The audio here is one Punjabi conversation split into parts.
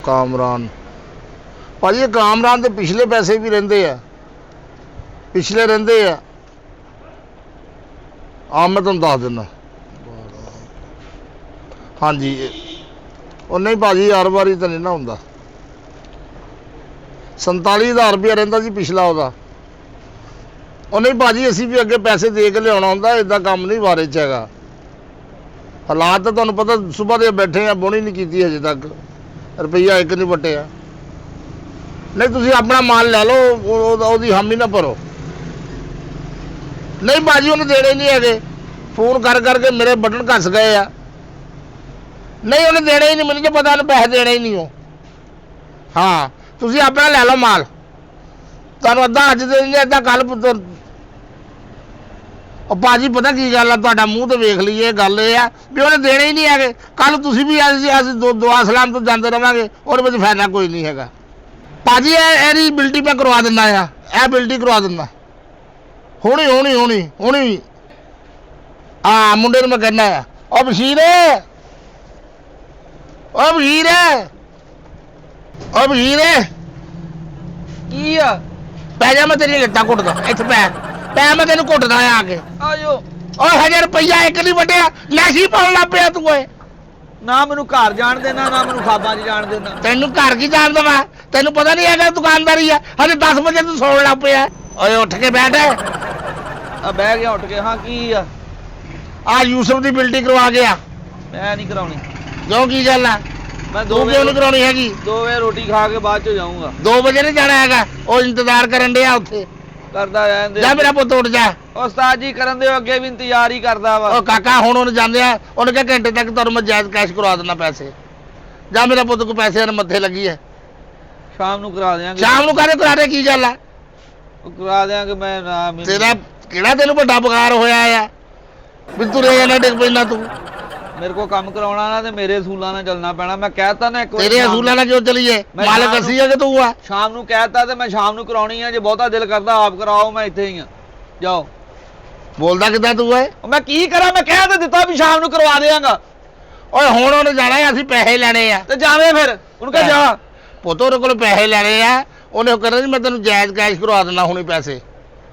कामरान भाजी, ये कामरान के पिछले पैसे भी रहिंदे आ, पिछले रहिंदे आ। मैं तुहानूं दस दिना। हाँ जी, और नहीं भाजी, हर बारी तो नहीं ना हुंदा। 47,000 रुपया रहिंदा जी पिछला ਉਹਦਾ। ਉਹ नहीं भाजी, असीं भी अगे पैसे दे के लियाउणा हुंदा, इदां काम नहीं बारे च हैगा। हालात तो तुहानूं पता, सुबह दे बैठे आ, बोनी नहीं कीती हजे तक, रुपया एक नहीं वटिया। नहीं तुसीं अपना माल लै लो, ਉਹਦੀ हामी ना भरो। नहीं भाजी, उन्हें देने नहीं है, फोन कर करके मेरे बटन घस गए आ। नहीं उन्हें देने ही नहीं, मैंने पता उन्हें पैसे देने ही नहीं हो। हाँ तुसीं अपना लै लो माल, तुहानूं अद्धा अज दे देंगे, अद्धा कल। भाजी पता की गल है, तुहाडा मूँह तो वेख लीए, गल ये है भी उन्हें देने ही नहीं है। कल तुसीं भी असीं दुआ सलाम तो जाते रहांगे, उहदे विच फायदा कोई नहीं है। भाजी एहदी बिल्टी मैं करवा दिंदा आ, यह बिल्टी करवा दिंदा हुणी हुणी हुणी हुणी। हाँ मुंडे नूं मैं कहना है, ओ बशीर, ओ बशीर, ओ बशीर की आ? पै जा, मैं तेरी लट्टां घुटदा, इत्थे पै मैं तेनूं घुटदा आके। आजो ओ 1000 रुपया एक नहीं वटिया, नैशी पाउण लग पिया तूं। ओए ना मैनू घर जान देना, ना मैनू खाबा च जान देना। तेनू घर की जान देवां? तेनू पता नहीं है दुकानदारी है, हजे 10 बजे तू सौण लग पिया। ओए उठ के बैठ। बह गया उठ के। हाँ की आ? यूसुफ की बिल्टी करवा गया। मैं नहीं कराउणी। क्यों की गल है? मैं तू क्यों नहीं कराउणी हैगी? 2 बजे रोटी खा के बाद चो जाऊंगा। 2 बजे नहीं जाना हैगा, वो इंतजार करन दिया उत्थे। करदा रहन दे। जा मेरा पुੱਤ उठ जा। उस्ताद जी करन दे, अगे भी इंतजार ही करदा वा। ओ काका हुण उन्हें जांदे आ, उन्हें कहा घंटे तक तुहानूं मैं जायज़ कैश करवा देना पैसे। जा मेरा पुੱਤ को पैसे ने मत्थे लगी है। शाम नूं करा देंगे। शाम नूं करे करा दे, की गल है? करा देंगे। मैं ना तेरा किहड़ा तेनूं वड्डा बुखार होया है भी तुरे जाना डिग पैना तू? मेरे को काम कराउणा ना ते मेरे असूलां नाल चलना पैना। मैं कहता ना एक बार तेरे असूलां नाल क्यों चलीए? मालिक असीं है कि तू आ? शाम नूं कहता ते मैं शाम नूं कराउणी है। जे बहुता दिल करदा आप कराओ, मैं इत्थे ही हां। जाओ। बोलदा किदां तू है? मैं की करा? मैं कह ते दित्ता भी शाम नूं करवा देंगा। ओए हुण उन्हें जाना है, असीं पैसे लैणे आ। ते जावे फिर उन कह जा। पुੱਤ ਉਹਦੇ ਕੋਲ पैसे लैणे आ, उन्हें कहना जी मैं तेनों जायज़ कैश करवा देना हुणे पैसे।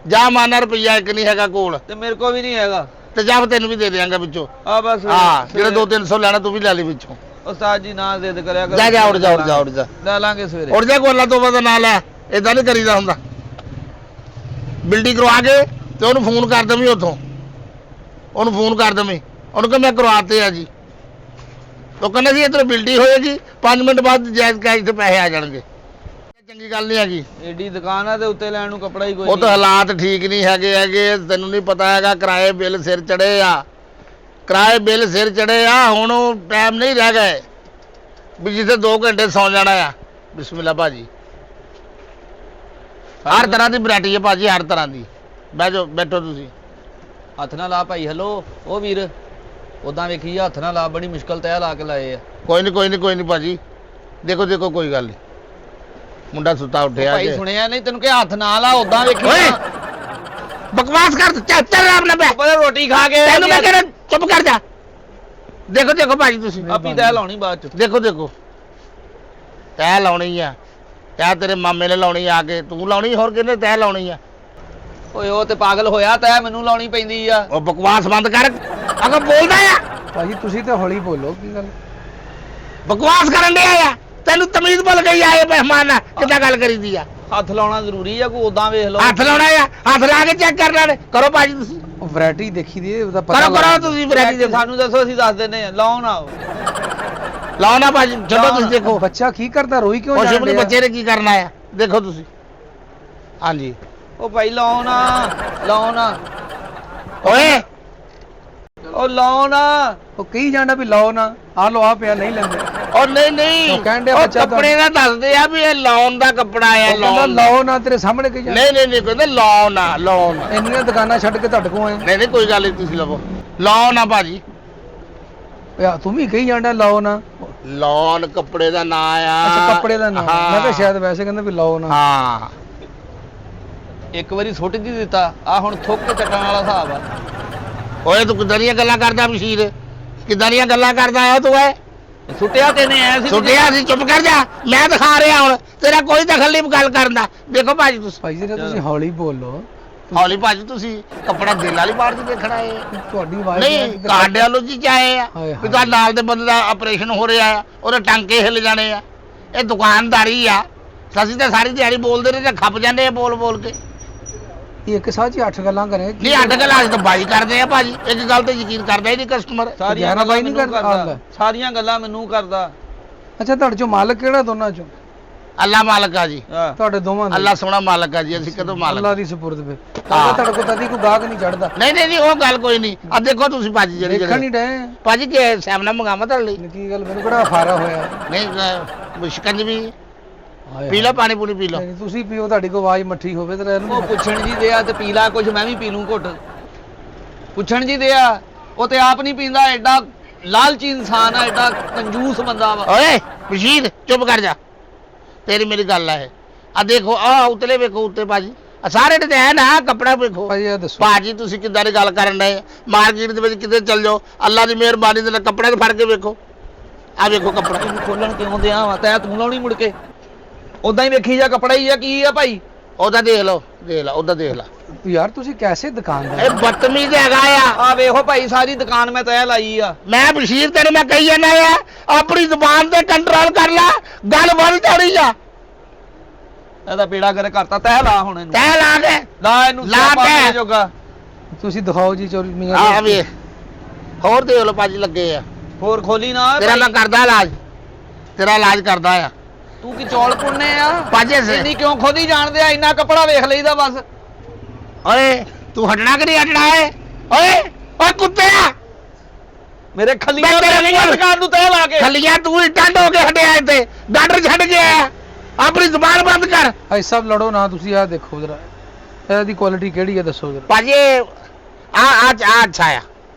जा माना रुपया एक नहीं हैगा कोल, ते मेरे को भी नहीं हैगा। ते जा तेनों भी दे देंगे विचों। बस हाँ जेडे 200-300 लैना तू भी लै ली विचों। उस्ताद जी ना जिद करया कर। जा जा उठ जा उठ जा उठ जा, ले लांगे सवेरे। उठ जा, कोई अल्लाह तौबा दा नाम लै, इदां नहीं करीदा हुंदा। बिल्टी करवा के ते उन्हें फोन कर देवीं, उत्थों उन्हें फोन कर देवीं, उन्हें कह मैं करवाते आ जी। तो कहना जी इधर बिल्टी होएगी, 5 मिनट बाद जायज़ कैश ते पैसे आ जाएंगे। चंगी गल नहीं हैगी। एडी दुकान है ते उत्ते लैण नूं कपड़ा ही कोई वो तो हालात ठीक नहीं है, तेनों नहीं पता है, किराए बिल सिर चढ़े आ, किराए बिल सिर चढ़े आ। हुण टाइम नहीं रह गए भी जिसे 2 घंटे सौ जाना आ। बिस्मिल्ला भाजी, हर तरह की वैरायटी है भाजी, हर तरह की। बैठो बैठो तुसीं। हथ ना ला भाई। हेलो ओ वीर, उदां वेखी हथ ना ला, बड़ी मुश्किल तय ला के लाए आ। कोई नहीं कोई नहीं कोई नहीं भाजी, देखो देखो कोई गल नहीं, मुंडा सुता उठे भाई सुनिया नहीं तेन के हथ ना ला, उदां वेखी। बकवास कर, चल अपना पे पहले रोटी खा के तेनू मैं कहना चुप कर जा। देखो देखो भाजी तुसीं आपी तय लाउणी बाद च। देखो देखो तय लाउणी आ, तय तेरे मामे ने लाउणी आके, तू लाउणी होर किहने तय लाउणी आ? ओए ओ ते पागल होया, तय मैनू लाउणी पैंदी आ। ओ बकवास बंद कर, अगर बोलदा आ भाजी तुसी ते हौली बोलो, की गल? बकवास करन दे आ, तेनू तमीज भुल गई आए मेहमान आ, किदां गल करी दी आ? हथ लाउणा जरूरी आ, कोई उदां वेख लो। हथ लाउणा आ, हथ ला के चेक करना ने। करो भाजी तुसीं, वैरायटी देखी दी ਉਹਦਾ ਪਤਾ करो करो तुसीं वैरायटी देखो। सानू दसो, ਅਸੀਂ ਦੱਸ ਦਿੰਨੇ ਆ। ਲਾਓ ਨਾ लाओ ना भाजी, चलो तुसीं देखो ਬੱਚਾ ਕੀ ਕਰਦਾ, ਰੋਈ ਕਿਉਂ कुछ ਜਾਣ अपने ਡਿਆ? बच्चे ने की करना है, देखो तुसीं। हाँ जी ਉਹ ਭਾਈ ਲਾਓ ਨਾ, ਲਾਓ ਨਾ, ओए ਉਹ ਲਾਓ ਨਾ। ਉਹ ਕਹੀ ਜਾਂਦਾ ਵੀ ਲਾਓ ਨਾ, ਆ ਲੋ ਆ ਪਿਆ, ਨਹੀਂ ਲੈਂਦੇ। और नहीं नहीं तो कहन दिया ओ बच्चा तो- कपड़े का दस दे आ भी ये लॉन दा कपड़ा है, ਉਹ ਕਹਿੰਦਾ लॉन। ਲਾਓ ਨਾ, ਤੇਰੇ ਸਾਹਮਣੇ ਕਹੀ ਜਾਂਦਾ। नहीं नहीं नहीं कहते लॉन आ, लॉन। ਇੰਨੀਆਂ ਦੁਕਾਨਾਂ ਛੱਡ ਕੇ ਤੁਹਾਡੇ ਕੋਲ ਆਏ। नहीं नहीं कोई गल नहीं, तुसीं लवो लॉन आ भाजी। ਯਾ ਤੂੰ ਵੀ ਕਹੀ ਜਾਂਦਾ ਲਾਓ ਨਾ। लॉन कपड़े दा नाम आ। ਅੱਛਾ ਕੱਪੜੇ ਦਾ ਨਾਮ, हाँ। ਮੈਂ ਕਿਹਾ ਸ਼ਾਇਦ ਵੈਸੇ ਕਹਿੰਦੇ ਵੀ ਲਾਓ ਨਾ। हाँ ਇੱਕ ਵਾਰੀ ਸੁੱਟ ਜੀ ਦਿੱਤਾ, ਆ ਹੁਣ ਥੁੱਕ ਕੇ ਚੱਟਣ ਵਾਲਾ ਹਿਸਾਬ ਆ। ओए तू किदां दियां गल्लां करदा बशीर, किदां दियां गल्लां करदा है तू? है ਸੁੱਟਿਆ ਤੈਨੇ ਐ ਸੀ ਸੁੱਟਿਆ ਸੀ, ਚੁੱਪ ਕਰ ਜਾ, ਮੈਂ ਦਿਖਾ ਰਿਹਾ ਹੁਣ, ਤੇਰਾ ਕੋਈ ਦਖਲ ਨਹੀਂ ਗੱਲ ਕਰਨ ਦਾ। ਦੇਖੋ ਭਾਜੀ ਤੁਸੀਂ ਭਾਈ ਜੀ ਤੁਸੀਂ ਹੌਲੀ ਬੋਲੋ। ਹੌਲੀ ਭਾਜੀ, ਤੁਸੀਂ ਕੱਪੜਾ ਦਿਲ ਵਾਲੀ ਬਾੜ 'ਚ ਦੇਖਣਾ ਹੈ। ਤੁਹਾਡੀ ਆਵਾਜ਼ ਨਹੀਂ ਕਾਰਡੀਓਲੋਜੀ 'ਚ ਆਏ ਆ ਹਾਏ ਵੀ ਤਾਂ ਨਾਲ ਦੇ ਬੰਦੇ ਦਾ ਆਪਰੇਸ਼ਨ ਹੋ ਰਿਹਾ ਆ, ਉਹਦੇ ਟਾਂਕੇ ਹਿੱਲ ਜਾਣੇ ਆ, ਇਹ ਦੁਕਾਨਦਾਰੀ ਆ। ਅਸੀਂ ਤਾਂ ਸਾਰੀ ਦਿਹਾੜੀ ਬੋਲਦੇ ਰਹੇ ਤਾਂ ਖੱਪ ਜਾਂਦੇ ਆ ਬੋਲ ਬੋਲ ਕੇ। ਇਹ ਇੱਕ ਸਾਹ 'ਚ 8 ਗੱਲਾਂ ਕਰੇ। ਨਹੀਂ 8 ਗੱਲਾਂ ਅੱਜ ਤਾਂ ਬਾਈ ਕਰਦੇ ਆ ਭਾਜੀ, ਇੱਕ ਗੱਲ ਤੇ ਯਕੀਨ ਕਰਦਾ ਹੀ ਨਹੀਂ ਕਸਟਮਰ। ਸਾਰੀਆਂ ਗਿਆਰਾਂ ਬਾਈ ਗੱਲਾਂ ਨਹੀਂ ਮੈਨੂੰ ਕਰਦਾ। ਕਰਦਾ, ਸਾਰੀਆਂ ਗੱਲਾਂ ਮੈਨੂੰ ਕਰਦਾ। ਅੱਛਾ ਤੁਹਾਡੇ ਚੋਂ ਮਾਲਕ ਕਿਹੜਾ ਦੋਨਾਂ ਚੋਂ? ਅੱਲਾ ਮਾਲਕ ਆ ਜੀ, ਹਾਂ। ਤੁਹਾਡੇ ਦੋਵਾਂ ਦਾ? ਅੱਲਾ ਸੋਹਣਾ ਮਾਲਕ ਆ ਜੀ, ਅਸੀਂ ਕਦੋਂ ਮਾਲਕ? ਅੱਲਾ ਦੀ ਸਪੁਰਦ ਵੇ। ਹਾਂ। ਤੁਹਾਡੇ ਕੋਲ ਤਾਂ ਕੋਈ ਗਾਹਕ ਨਹੀਂ ਚੜਦਾ। ਨਹੀਂ ਉਹ ਗੱਲ ਕੋਈ ਨਹੀਂ। ਆ ਦੇਖੋ ਤੁਸੀਂ ਭਾਜੀ ਜਿਹੜੇ ਦੇਖਣ ਨਹੀਂ ਡਏ। ਭਾਜੀ ਕੀ ਸੈਮਨਾ ਮੰਗਾਵਾਂ ਤੁਹਾਡੇ ਲਈ? ਕੀ ਗੱਲ ਮੈਨੂੰ ਕਿਹੜਾ ਫਾਰਾ ਹੋਇਆ? ਨਹੀਂ ਸ਼ਿਕੰਜਵੀ ਹਾਏ ਪੀ ਲਓ, ਪਾਣੀ ਪੂਣੀ ਪੀ ਲਓ। ਨਹੀਂ, ਤੁਸੀਂ ਪੀਓ, ਤੁਹਾਡੀ ਕੋਈ ਆਵਾਜ਼ ਮੱਠੀ ਹੋਵੇ ਤੇ ਉਹ ਪੁੱਛਣ ਜੀ ਦੇ ਆ ਤੇ ਪੀ ਲਾ ਕੁਝ, ਮੈਂ ਵੀ ਪੀ ਲੂੰ ਘੁੱਟ। ਪੁੱਛਣ ਜੀ ਦੇ ਆ, ਉਹ ਤੇ ਆਪ ਨਹੀਂ ਪੀਂਦਾ, ਐਡਾ ਲਾਲਚੀ ਇਨਸਾਨ ਆ, ਐਡਾ ਕੰਜੂਸ ਬੰਦਾ ਵਾ। ਓਏ ਬਸ਼ੀਰ ਚੁੱਪ ਕਰ ਜਾ, ਤੇਰੀ ਮੇਰੀ ਗੱਲ ਹੈ। ਆ ਦੇਖੋ ਆ ਉਤਲੇ ਵੇਖੋ ਉੱਤੇ ਭਾਜੀ, ਆ ਸਾਰੇ ਤੇ ਹੈ ਨਾ, ਕੱਪੜਾ ਵੇਖੋ ਭਾਜੀ ਇਹ ਦੱਸੋ। ਭਾਜੀ ਤੁਸੀਂ ਕਿੱਦਾਂ ਦੀ ਗੱਲ ਕਰਨ ਡਏ? ਮਾਰਕੀਟ ਦੇ ਵਿੱਚ ਕਿਤੇ ਚੱਲ ਜਾਓ, ਅੱਲਾ ਦੀ ਮਿਹਰਬਾਨੀ ਦੇ ਨਾਲ ਕੱਪੜੇ ਤੇ ਫੜ ਕੇ ਵੇਖੋ, ਆ ਵੇਖੋ ਕੱਪੜਾ। ਇਹਨੂੰ ਖੋਲਣ ਕਿਉਂ ਦਿਆਂ ਵਾ? ਤੈਂ ਤੂੰ ਲਾਉਣੀ ਮੁੜ ਕੇ, ਉਦਾਂ ਹੀ ਵੇਖੀ ਜਾ, ਕੱਪੜਾ ਹੀ ਆ, ਕੀ ਆ ਭਾਈ? ਉਹਦਾ ਦੇਖ ਲਓ, ਉਹਦਾ ਦੇਖ ਲਾ। ਯਾਰ ਤੁਸੀਂ ਕੈਸੇ ਦੁਕਾਨਦਾਰ? ਇਹ ਬਦਤਮੀਜ਼ ਹੈਗਾ ਆ। ਆ ਵੇਖੋ ਭਾਈ, ਸਾਰੀ ਦੁਕਾਨ ਮੈਂ ਤੈਅ ਲਾਈ ਆ। ਮੈਂ ਬਸ਼ੀਰ ਤੈਨੂੰ ਮੈਂ ਕਹੀ ਜਾਂਦਾ ਆ, ਆਪਣੀ ਜ਼ੁਬਾਨ ਤੇ ਕੰਟਰੋਲ ਕਰ ਲੈ, ਗੱਲ ਵੱਧ ਚੜੀ ਆ। ਇਹਦਾ ਬੇੜਾ ਗਰ ਕਰਤਾ, ਤੈਅ ਲਾ ਹੁਣ ਇਹਨੂੰ, ਤੈ ਲਾ ਕੇ ਲਾ ਇਹਨੂੰ ਲਾ ਸਿਆਪਾ ਕੇ। ਮੇਰੇ ਜੋਗਾ। ਤੁਸੀਂ ਦਿਖਾਓ ਜੀ ਚੋਰੀ ਮੀਆਂ ਆ ਵੇ ਹੋਰ ਦੇਖ ਲਓ ਭਾਜੀ ਲੱਗੇ ਆ। ਹੋਰ ਖੋਲੀ ਨਾ ਤੇਰਾ ਭਾਈ। ਮੈਂ ਕਰਦਾ ਇਲਾਜ, ਤੇਰਾ ਇਲਾਜ ਕਰਦਾ ਆ ਤੂੰ ਕੀ ਚੌਲ ਪੁੰਨੇ ਆ? ਭਾਜੀ ਸੇ। ਇੰਨੀ ਕਿਉਂ ਖੋਦੀ ਜਾਣਦੇ ਆ? ਇੰਨਾ ਕੱਪੜਾ ਵੇਖ ਲਈਦਾ ਬਸ। ਓਏ ਤੂੰ ਹਟਣਾ ਕਿ ਨਹੀਂ ਹਟਣਾ ਏ? ਓਏ ਕੁੱਤਿਆ, ਮੇਰੇ ਖੱਲੀਆਂ ਮੈਂ ਤੇਰੇ ਦੇ ਦੁਕਾਨ ਨੂੰ ਤੈਅ ਲਾ ਕੇ। ਖੱਲੀਆਂ ਤੂੰ ਹੀ ਟੰਡ ਹੋ ਕੇ ਹਟਿਆ ਇੱਥੇ, ਡਾਕਟਰ ਛੱਡ ਗਿਆ। ਆਪਣੀ ਜ਼ੁਬਾਨ ਬੰਦ ਕਰ ਭਾਈ ਸਾਹਿਬ ਲੜੋ ਨਾ, ਤੁਸੀਂ ਆਹ ਦੇਖੋ ਜਰਾ, ਇਹਦੀ ਕੁਆਲਿਟੀ ਕਿਹੜੀ ਹੈ ਦੱਸੋ ਜਰਾ। ਭਾਜੀ। ਆ ਅੱਛਾ ਆ,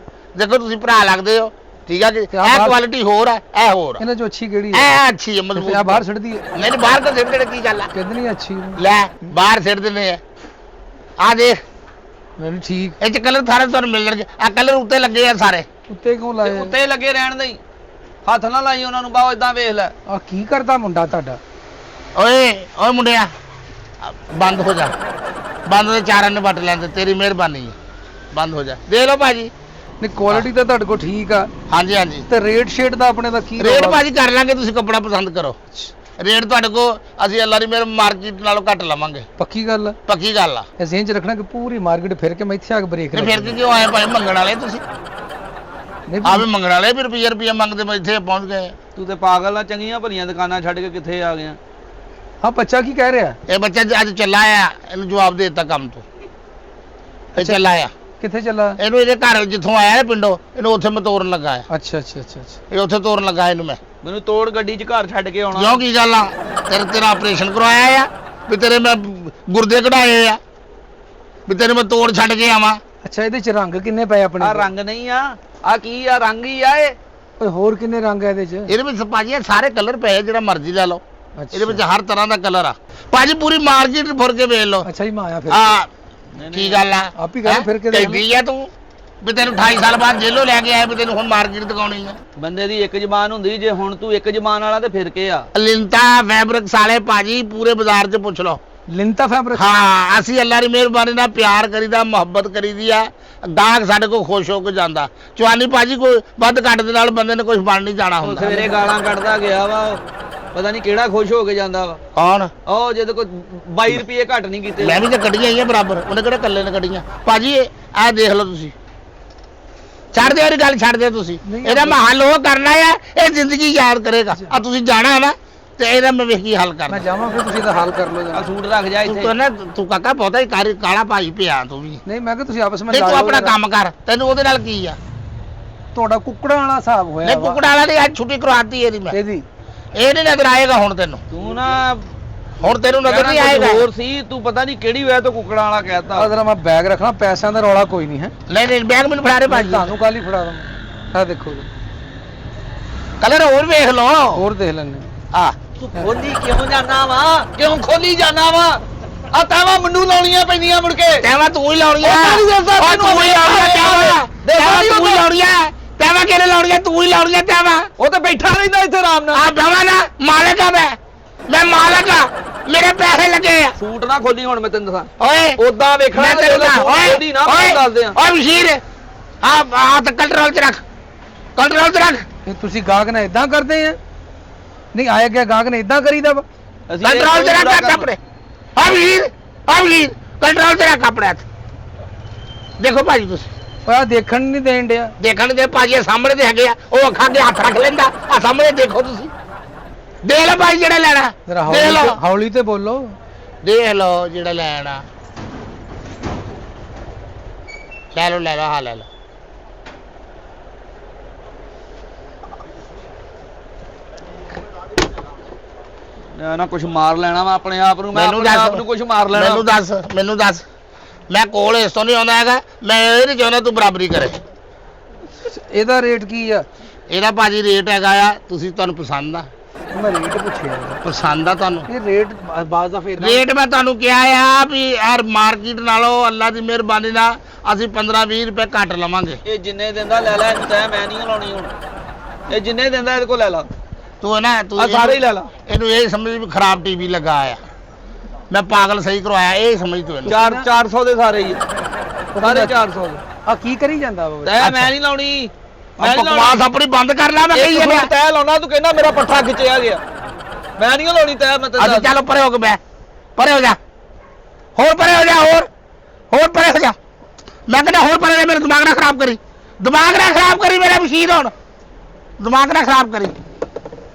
ਦੇਖੋ ਤੁਸੀਂ ਭਰਾ ਲੱਗਦੇ ਹੋ, ਠੀਕ ਆ ਜੀ। ਤੇ ਆਹ ਇਹ ਬਾਹਰ- ਕੁਆਲਿਟੀ ਹੋਰ ਆ, ਇਹ ਹੋਰ ਆ, ਇਹਨਾਂ ਚੋਂ ਅੱਛੀ ਕਿਹੜੀ ਹੈ? ਇਹ ਅੱਛੀ ਹੈ, ਆ ਮਜ਼ਬੂਤ। ਬਾਹਰ ਛੱਡਦੀ ਹੈ? ਨਹੀਂ ਬਾਹਰ ਤਾਂ ਸਿੱਟ ਦੇਣੇ, ਕੀ ਗੱਲ ਆ? ਕਿੰਨੀ ਅੱਛੀ ਹੈ? ਲੈ ਬਾਹਰ ਸਿੱਟ ਦਿੰਦੇ ਆ। ਆ ਦੇਖ ਮੈਨੂੰ ਠੀਕ। ਇਹ ਚ ਕਲਰ ਸਾਰੇ ਤੁਹਾਨੂੰ ਮਿਲ ਜਾਣਗੇ, ਆ ਕਲਰ ਉੱਤੇ ਲੱਗੇ ਆ ਸਾਰੇ। ਉੱਤੇ ਕਿਉਂ ਤੇ ਲਾਏ? ਉੱਤੇ ਲੱਗੇ ਰਹਿਣ ਦੇ, ਹੱਥ ਨਾ ਲਾਈ ਉਹਨਾਂ ਨੂੰ, ਬਾਹੋ ਇਦਾਂ ਵੇਖ ਲੈ। ਆ ਕੀ ਕਰਦਾ ਮੁੰਡਾ ਤੁਹਾਡਾ? ਓਏ ਮੁੰਡਿਆ, ਬੰਦ ਹੋ ਜਾ, ਬੰਦ ਦੇ ਚਾਰਾਂ ਨੇ ਵੱਟ ਲੈਂਦੇ, ਤੇਰੀ ਮਿਹਰਬਾਨੀ ਹੈ, ਬੰਦ ਹੋ ਜਾ। ਦੇਖ ਲਓ ਭਾਜੀ, ਨਹੀਂ ਕੁਆਲਿਟੀ ਤਾਂ ਤੁਹਾਡੇ ਕੋਲ ਠੀਕ ਆ, ਹਾਂਜੀ ਤੇ ਰੇਟ ਸ਼ੇਡ ਦਾ ਆਪਣੇ ਦਾ ਕੀ ਰੇਟ ਰੌਲਾ? ਭਾਜੀ ਕਰ ਲਾਂਗੇ, ਤੁਸੀਂ ਕੱਪੜਾ ਪਸੰਦ ਕਰੋ। ਰੇਟ ਤੁਹਾਡੇ ਕੋ ਅਸੀਂ ਅੱਲਾ ਦੀ ਮਿਹਰ ਮਾਰਕੀਟ ਨਾਲੋਂ ਘੱਟ ਲਵਾਂਗੇ, ਪੱਕੀ ਗੱਲ ਆ? ਪੱਕੀ ਗੱਲ ਆ। ਇਹ ਜ਼ਿਹਨ ਚ ਰੱਖਣਾ ਕਿ ਪੂਰੀ ਮਾਰਕੀਟ ਫਿਰ ਕੇ ਮੈਂ ਇੱਥੇ ਆ ਕੇ ਬ੍ਰੇਕ ਤੇ ਫਿਰ ਕਿਉਂ ਆਏ ਭਾਈ? ਮੰਗਣ ਵਾਲੇ ਤੁਸੀਂ ਨਹੀਂ ਆ ਵੀ ਮੰਗਣ ਵਾਲੇ ਵੀ ਰੁਪਈਆ ਮੰਗਦੇ, ਮੈਂ ਇੱਥੇ ਪਹੁੰਚ ਗਏ। ਤੂੰ ਤੇ ਪਾਗਲ ਆ, ਚੰਗੀਆਂ ਭਲੀਆਂ ਦੁਕਾਨਾਂ ਛੱਡ ਕੇ ਕਿੱਥੇ ਆ ਗਿਆ? ਹਾਂ ਬੱਚਾ ਕੀ ਕਹਿ ਰਿਹਾ? ਇਹ ਬੱਚਾ ਅੱਜ ਚੱਲਾ ਆ, ਇਹਨੂੰ ਜਵਾਬ ਦੇ ਦਿੱਤਾ ਕੰਮ ਤੋਂ, ਇਹ ਚੱਲਾ ਆ। ਕਿੱਥੇ ਚੱਲਾ? ਇਹਨੂੰ ਇਹਦੇ ਘਰ ਜਿੱਥੋਂ ਆਇਆ ਨਾ ਪਿੰਡੋਂ, ਇਹਨੂੰ ਉੱਥੇ ਮੈਂ ਤੋਰਨ ਲੱਗਾ ਆ। ਅੱਛਾ ਇਹ ਉੱਥੇ ਤੋਰਨ ਲੱਗਾ ਇਹਨੂੰ ਮੈਂ। ਮੈਨੂੰ ਤੋੜ ਗੱਡੀ 'ਚ ਘਰ ਛੱਡ ਕੇ ਆਉਣਾ। ਕਿਉਂ ਕੀ ਗੱਲ ਆ? ਤੇਰਾ ਆਪਰੇਸ਼ਨ ਕਰਵਾਇਆ ਆ, ਵੀ ਤੇਰੇ ਮੈਂ ਗੁਰਦੇ ਕਢਾਏ ਆ, ਵੀ ਤੇਰੇ ਮੈਂ ਤੋੜ ਛੱਡ ਕੇ ਆਵਾਂ। ਅੱਛਾ ਇਹਦੇ ਚ ਰੰਗ ਕਿੰਨੇ ਪਏ ਆਪਣੇ ਆ ਕੋਲ? ਰੰਗ ਨਹੀਂ ਆ ਕੀ ਆ? ਰੰਗ ਹੀ ਆ ਇਹ। ਓਏ ਹੋਰ ਕਿੰਨੇ ਰੰਗ ਆ ਇਹਦੇ ਚ? ਇਹਦੇ ਵਿੱਚ ਭਾਜੀ ਇਹ ਸਾਰੇ ਕਲਰ ਪਏ, ਜਿਹੜਾ ਮਰਜ਼ੀ ਲੈ ਲਓ, ਅੱਛਾ। ਇਹਦੇ ਵਿੱਚ ਹਰ ਤਰ੍ਹਾਂ ਦਾ ਕਲਰ ਆ ਭਾਜੀ, ਪੂਰੀ ਮਾਰਕੀਟ ਫੁਰ ਕੇ ਵੇਚ ਲਓ। ਅੱਛਾ ਜੀ ਮੈਂ ਆਇਆ ਫਿਰ। ਆ ਕੀ ਗੱਲ ਆ? ਆਪ ਹੀ ਕਹਿੰਦੇ ਫਿਰ ਕੇ ਦੇਖ ਲਓ। ਕਹਿੰਦੀ ਆ ਤੂੰ ਵੀ ਤੈਨੂੰ 28 ਸਾਲ ਬਾਅਦ ਜੇਲੋਂ ਲੈ ਕੇ ਆਇਆ, ਵੀ ਤੈਨੂੰ ਹੁਣ ਮਾਰਕੀਟ ਦਿਖਾਉਣੀ ਆ। ਬੰਦੇ ਦੀ ਇੱਕ ਜ਼ਬਾਨ ਹੁੰਦੀ, ਜੇ ਹੁਣ ਤੂੰ ਇੱਕ ਜ਼ਬਾਨ ਵਾਲਾ ਤੇ ਫਿਰ ਕੇ ਆ। ਲਿੰਤਾ ਫੈਬਰਿਕ ਸਾਲੇ ਭਾਜੀ ਪੂਰੇ ਬਾਜ਼ਾਰ 'ਚ ਪੁੱਛ ਲਓ। ਲਿੰਤਾ ਫੈਬਰਿਕ? ਹਾਂ ਅਸੀਂ ਅੱਲਾ ਦੀ ਮਿਹਰਬਾਨੀ ਨਾਲ ਪਿਆਰ ਕਰੀਦਾ, ਮੁਹੱਬਤ ਕਰੀਦੀ ਆ, ਗਾਹਕ ਸਾਡੇ ਕੋਲ ਖੁਸ਼ ਹੋ ਕੇ ਜਾਂਦਾ। ਚਵਾਨੀ ਭਾਜੀ ਕੋਈ ਵੱਧ ਘੱਟ ਦੇ ਨਾਲ ਬੰਦੇ ਨੇ ਕੁਝ ਬਣ ਨਹੀਂ ਜਾਣਾ ਉਹ ਹੁੰਦਾ। ਸਵੇਰੇ ਗਾਲਾਂ ਕੱਢਦਾ ਗਿਆ ਵਾ, ਪਤਾ ਨਹੀਂ ਕਿਹੜਾ ਖੁਸ਼ ਹੋ ਕੇ ਜਾਂਦਾ ਵਾ। ਕੌਣ? ਉਹ ਜਦੋਂ ਕੋਈ 22 ਰੁਪਏ ਘੱਟ ਨਹੀਂ ਕੀਤੇ। ਮੈਂ ਵੀ ਤਾਂ ਕੱਢੀਆਂ ਹੀ ਆ ਬਰਾਬਰ, ਉਹਨੇ ਕਿਹੜਾ ਇਕੱਲੇ ਨੇ ਕੱਢੀਆਂ ਭਾਜੀ। ਆਹ ਦੇਖ ਲਓ ਤੁਸੀਂ, ਛੱਡ ਦਿਓ ਇਹ ਗੱਲ, ਛੱਡ ਦਿਓ ਤੁਸੀਂ। ਨਹੀਂ, ਇਹਦਾ ਮੈਂ ਹੱਲ ਉਹ ਕਰਨਾ ਆ, ਇਹ ਜ਼ਿੰਦਗੀ ਯਾਦ ਕਰੇਗਾ। ਆ ਤੁਸੀਂ ਜਾਣਾ ਹੈ ਨਾ, ਤੇ ਇਹਦਾ ਮੈਂ ਵੇਖ ਕੀ ਹੱਲ ਮੈਂ ਕਰਨਾ। ਜਾਵਾਂ ਫਿਰ ਤੁਸੀਂ ਇਹਦਾ ਹੱਲ ਕਰ ਲਓ ਆ ਜਰਾ। ਸੂਟ ਰੱਖ ਜਾ ਤੂੰ ਇੱਥੇ। ਨਾ ਤੂੰ ਕਾਕਾ ਬਹੁਤਾ ਹੀ ਕਾਲਾ ਭਾਈ ਪਿਆ ਤੂੰ ਵੀ। ਨਹੀਂ ਮੈਂ ਕਿਹਾ ਤੁਸੀਂ ਆਪਸ ਵਿੱਚ ਨਹੀਂ ਤੂੰ ਲੜੋ ਆਪਣਾ ਜਰਾ। ਕੰਮ ਕਰ, ਤੈਨੂੰ ਉਹਦੇ ਨਾਲ ਕੀ ਆ? ਤੁਹਾਡਾ ਕੁੱਕੜਾਂ ਵਾਲਾ ਹਿਸਾਬ ਹੋਇਆ ਨਹੀਂ ਵਾ। ਕੁਕੜਾ ਵਾਲਾ ਦੀ ਅੱਜ ਛੁੱਟੀ ਕਰਵਾਤੀ ਇਹਦੀ ਮੈਂ। ਇਹਦੀ ਇਹ ਨਹੀਂ ਨਜ਼ਰ ਆਏਗਾ ਹੁਣ ਤੈਨੂੰ, ਤੂੰ ਨਾ ਹੁਣ ਤੈਨੂੰ ਨਜ਼ਰ ਨਹੀਂ ਕਹਿਣਾ ਕੁਝ ਆਏਗਾ। ਹੋਰ ਸੀ, ਤੂੰ ਪਤਾ ਨਹੀਂ ਕਿਹੜੀ ਵਜ੍ਹਾ ਤੋਂ ਕੁੱਕੜਾਂ ਵਾਲਾ ਕਹਿਤਾ। ਆ ਜਰਾ ਮੈਂ ਬੈਗ ਰੱਖਣਾ, ਪੈਸਿਆਂ ਦਾ ਰੌਲਾ ਕੋਈ ਨਹੀਂ ਹੈ। ਨਹੀਂ ਬੈਗ ਮੈਨੂੰ ਫੜਾ ਦੇ ਭਾਜੀ। ਤੁਹਾਨੂੰ ਕੱਲ ਹੀ ਫੜਾ ਦਵਾਂ। ਆ ਦੇਖੋ ਜੀ, ਕਲਰ ਹੋਰ ਵੇਖ ਲਓ। ਹੋਰ ਦੇਖ ਲੈਣੇ। ਆ ਤੂੰ ਖੋਲੀ ਕਿਉਂ ਜਾਣਾ ਵਾ? ਕਿਉਂ ਖੋਲੀ ਜਾਣਾ ਵਾ? ਆ ਤਾਵਾ ਮੈਨੂੰ ਲਾਉਣੀਆਂ ਪੈਂਦੀਆਂ ਮੁੜ ਕੇ। ਤੈਵਾ ਤੂੰ ਹੀ ਲਾਉਣੀਆਂ, ਉਹ ਤਾਂ ਨਹੀਂ ਦੱਸਦਾ ਉਹ ਤੈਨੂੰ ਤੂੰ ਹੀ ਲਾਉਣੀਆਂ, ਤੈਵਾ ਦੇਖੋ ਨਹੀਂ ਤੂੰ ਹੀ ਲਾਉਣੀਆਂ, ਤੈਵਾ ਕਿਹਨੇ ਲਾਉਣੀਆਂ? ਤੂੰ ਹੀ ਲਾਉਣੀਆਂ ਤੈਵਾ। ਉਹ ਤੇ ਬੈਠਾ ਰਹਿੰਦਾ ਇੱਥੇ ਆਰਾਮ ਨਾਲ। ਆ ਬਵਾ ਨਾ, ਮਾਲਕ ਆ ਮੈਂ ਮਾਲਕ ਆ, ਮੇਰੇ ਪੈਸੇ ਲੱਗੇ ਆ। ਸੂਟ ਨਾ ਖੋਲੀ ਹੁਣ ਮੈਂ ਤੈਨੂੰ ਦੱਸਾਂ। ਓਏ ਉਦਾਂ ਵੇਖਣਾ ਮੈਂ ਤੈਨੂੰ ਦੱਸ, ਓਏ ਨਾ ਮੈਂ ਦੱਸਦੇ ਆ। ਓਏ ਮਸ਼ੀਰ ਆ ਤਾਂ ਕੰਟਰੋਲ 'ਚ ਰੱਖ, ਕੰਟਰੋਲ 'ਚ ਰੱਖ। ਇਹ ਤੁਸੀਂ ਗਾਹਕ ਨਾਲ ਇਦਾਂ ਕਰਦੇ ਆ? ਨਹੀਂ ਆਇਆ ਗਿਆ ਗਾਹਕ ਨੇ ਇਦਾਂ ਕਰੀਦਾ ਵਾ? ਕੰਟਰੋਲ 'ਚ ਰੱਖ ਆਪਣੇ। ਆ ਮਸ਼ੀਰ ਕੰਟਰੋਲ 'ਚ ਰੱਖ ਆਪਣੇ ਹੱਥ। ਦੇਖੋ ਭਾਜੀ ਤੁਸੀਂ ਓਏ ਆਹ ਦੇਖਣ ਨਹੀਂ ਦੇਣ ਡਿਆ। ਦੇਖਣ ਦੇ ਭਾਜੀ ਇਹ ਸਾਹਮਣੇ ਤੇ ਹੈਗੇ ਆ, ਉਹ ਅੱਖਾਂ ਅੱਗੇ ਹੱਥ ਰੱਖ ਲੈਂਦਾ। ਆ ਸਾਹਮਣੇ ਦੇਖੋ ਤੁਸੀਂ, ਦੇਖ ਲਓ ਭਾਈ ਜਿਹੜਾ ਲੈਣਾ, ਜ਼ਰਾ ਦੇਖ ਲਓ, ਹੌਲੀ ਤੇ ਬੋਲੋ। ਦੇਖ ਲਓ ਜਿਹੜਾ ਲੈਣਾ। ਲੈ ਲਓ ਹਾਂ ਲੈ ਲਓ। ਨਾ ਕੁਝ ਮਾਰ ਲੈਣਾ ਵਾ ਆਪਣੇ ਆਪ ਨੂੰ। ਮੈਂ ਮੈਨੂੰ ਆਪਣੇ ਦੱਸ, ਆਪ ਨੂੰ ਕੁਝ ਮਾਰ ਲੈਣਾ। ਮੈਨੂੰ ਦੱਸ ਮੈਂ ਕੋਲ ਇਸ ਤੋਂ ਨਹੀਂ ਆਉਂਦਾ ਹੈਗਾ। ਮੈਂ ਇਹ ਨਹੀਂ ਚਾਹੁੰਦਾ ਤੂੰ ਬਰਾਬਰੀ ਕਰੇ। ਇਹਦਾ ਰੇਟ ਕੀ ਆ? ਇਹਦਾ ਭਾਜੀ ਰੇਟ ਹੈਗਾ ਆ, ਤੁਸੀਂ ਤੁਹਾਨੂੰ ਪਸੰਦ ਆ? ਮੈਂ ਰੇਟ ਪੁੱਛਿਆ। ਪਸੰਦ ਆ ਤੁਹਾਨੂੰ? ਇਹ ਰੇਟ ਬਾਜ਼ ਦਾ ਫੇਰ ਰੇਟ ਮੈਂ ਤੁਹਾਨੂੰ ਕਿਹਾ ਆ ਵੀ ਯਾਰ ਮਾਰਕੀਟ ਨਾਲੋਂ ਅੱਲਾ ਦੀ ਮਿਹਰਬਾਨੀ ਨਾਲ ਅਸੀਂ 15-20 ਰੁਪਏ ਘੱਟ ਲਵਾਂਗੇ। ਇਹ ਜਿੰਨੇ ਦਿੰਦਾ ਲੈ ਲੈ, ਇਹਨੂੰ ਤੈਅ ਮੈਂ ਨਹੀਂ ਲਾਉਣੀ ਹੁਣ। ਇਹ ਜਿੰਨੇ ਦਿੰਦਾ ਇਹਦੇ ਕੋਲ ਲੈ ਲਾ। ਤੂੰ ਨਾ ਤੂੰ ਆ ਸਾਰੇ ਹੀ ਲੈ ਲਾ। ਇਹਨੂੰ ਇਹ ਸਮਝ ਵੀ ਖਰਾਬ ਟੀਵੀ ਲੱਗਾ ਆ, ਮੈਂ ਪਾਗਲ ਸਹੀ ਕਰਵਾਇਆ, ਇਹ ਸਮਝ ਤੂੰ ਇਹਨੂੰ। 400 ਦੇ ਸਾਰੇ ਹੀ ਆ। ਸਾਰੇ 400 ਦੇ। ਆ ਕੀ ਕਰੀ ਜਾਂਦਾ ਵਾ? ਤੈਅ ਮੈਂ ਨਹੀਂ ਲਾਉਣੀ। ਮੈਂ ਨਹੀਂ ਬਕਵਾਸ ਆਪਣੀ ਬੰਦ ਕਰ ਲੈ। ਮੈਂ ਕਹੀ ਜਾਂਦਾ ਤੈਅ ਲਾਉਣਾ, ਤੂੰ ਕਹਿੰਦਾ ਮੇਰਾ ਪੱਠਾ ਖਿੱਚਿਆ ਗਿਆ। ਮੈਂ ਨਹੀਂ ਲਾਉਣੀ ਤੈਅ। ਮੈਂ ਅੱਛਾ ਚੱਲ ਪਰੇ ਹੋ ਕੇ ਬੈ, ਪਰੇ ਹੋ ਜਾ, ਹੋਰ ਪਰੇ ਹੋ ਜਾ, ਹੋਰ ਪਰੇ ਹੋ ਜਾ। ਮੈਂ ਕਹਿੰਦਾ ਹੋਰ ਪਰੇ, ਮੇਰੇ ਦਿਮਾਗ ਨਾ ਖਰਾਬ ਕਰੀ, ਦਿਮਾਗ ਨਾ ਖਰਾਬ ਕਰੀ ਮੇਰਾ ਮਸ਼ੀਨ। ਹੁਣ ਦਿਮਾਗ ਨਾ ਖਰਾਬ ਕਰੀ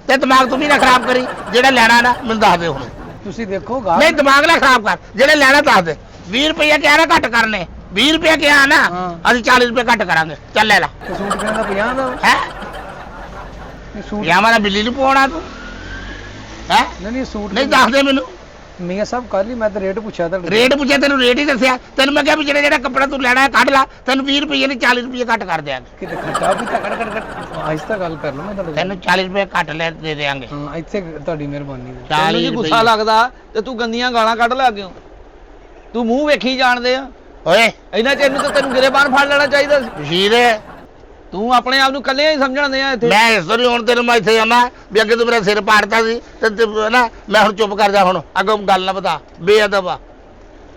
ਤੇ ਦਿਮਾਗ ਤੂੰ ਵੀ ਨਾ ਖਰਾਬ ਕਰੀ। ਜਿਹੜਾ ਲੈਣਾ ਨਾ ਮੈਨੂੰ ਦੱਸ ਦੇ ਹੁਣ। ਤੁਸੀਂ ਦੇਖੋ ਨਹੀਂ ਦਿਮਾਗ ਨਾ ਖਰਾਬ ਕਰ, ਜਿਹੜੇ ਲੈਣਾ ਦੱਸ ਦੇ। 20 ਰੁਪਏ ਕਿਹਾ ਨਾ ਘੱਟ ਕਰਨੇ, 20 ਰੁਪਏ ਕਿਹਾ ਨਾ, ਅਸੀਂ 40 ਰੁਪਏ ਘੱਟ ਕਰਾਂਗੇ। ਚੱਲ ਲੈ ਲਾ। ਸੂਟ ਕਿਹਨਾਂ ਦਾ? 50 ਦਾ ਹੈ ਸੂਟ? ਯਾ ਮਾਰਾ ਬਿੱਲੀ ਨੂੰ ਪਵਾਉਣਾ ਤੂੰ ਹੈ? ਨਹੀਂ ਸੂਟ ਨਹੀਂ ਦੱਸ ਦੇ ਮੈਨੂੰ। ਮੀਆਂ ਸਾਹਿਬ ਕੱਲ ਹੀ ਮੈਂ ਤਾਂ ਰੇਟ ਪੁੱਛਿਆ ਤੁਹਾਡੇ। ਰੇਟ ਪੁੱਛਿਆ, ਤੈਨੂੰ ਰੇਟ ਹੀ ਦੱਸਿਆ। ਤੈਨੂੰ ਮੈਂ ਕਿਹਾ ਵੀ ਜਿਹੜਾ ਕੱਪੜਾ ਤੂੰ ਲੈਣਾ ਕੱਢ ਲਾ, ਤੈਨੂੰ 20 ਰੁਪਏ ਨਹੀਂ 40 ਰੁਪਏ ਘੱਟ ਕਰ ਦਿਆਂਗੇ। ਕਿਤੇ ਖੱਟਾ ਵੀ ਤਾਂ ਕੱਟ ਆਹਿਸਤਾ ਗੱਲ ਕਰ ਲਓ। ਮੈਂ ਤੁਹਾਡੇ ਤੈਨੂੰ 40 ਰੁਪਏ ਘੱਟ ਲੈ ਦੇ ਦੇਾਂਗੇ। ਹਾਂ ਇੱਥੇ ਤੁਹਾਡੀ ਮਿਹਰਬਾਨੀ ਹੈ। 40 ਜੀ ਗੁੱਸਾ ਲੱਗਦਾ ਤੇ ਤੂੰ ਗੰਦੀਆਂ ਗਾਲਾਂ ਕੱਢ ਲੈ ਅੱਗਿਓਂ। ਤੂੰ ਮੂੰਹ ਵੇਖੀ ਜਾਣਦੇ ਆ। ਓਏ ਇਹਨਾਂ ਚਿਰ ਨੂੰ ਤਾਂ ਤੈਨੂੰ ਗਿਰੇਬਾਨ ਫੜ ਲੈਣਾ ਚਾਹੀਦਾ ਸੀ। ਮਸ਼ੀਰ ਤੂੰ ਆਪਣੇ ਆਪ ਨੂੰ ਕੱਲਿਆਂ ਹੀ ਸਮਝਣਦੇ ਆ ਇੱਥੇ। ਮੈਂ ਇਸ ਤੋਂ ਨਹੀਂ ਹੁਣ ਤੈਨੂੰ ਮੈਂ ਇੱਥੇ ਆਉਣਾ ਵੀ ਅੱਗੇ ਤੂੰ ਮੇਰਾ ਸਿਰ ਪਾੜਤਾ ਸੀ ਤੇ ਨਾ ਮੈਂ ਹੁਣ ਚੁੱਪ ਕਰ ਜਾ। ਹੁਣ ਅੱਗੋਂ ਗੱਲ ਨਾ ਬਤਾ, ਬੇਅਦਬ ਆ।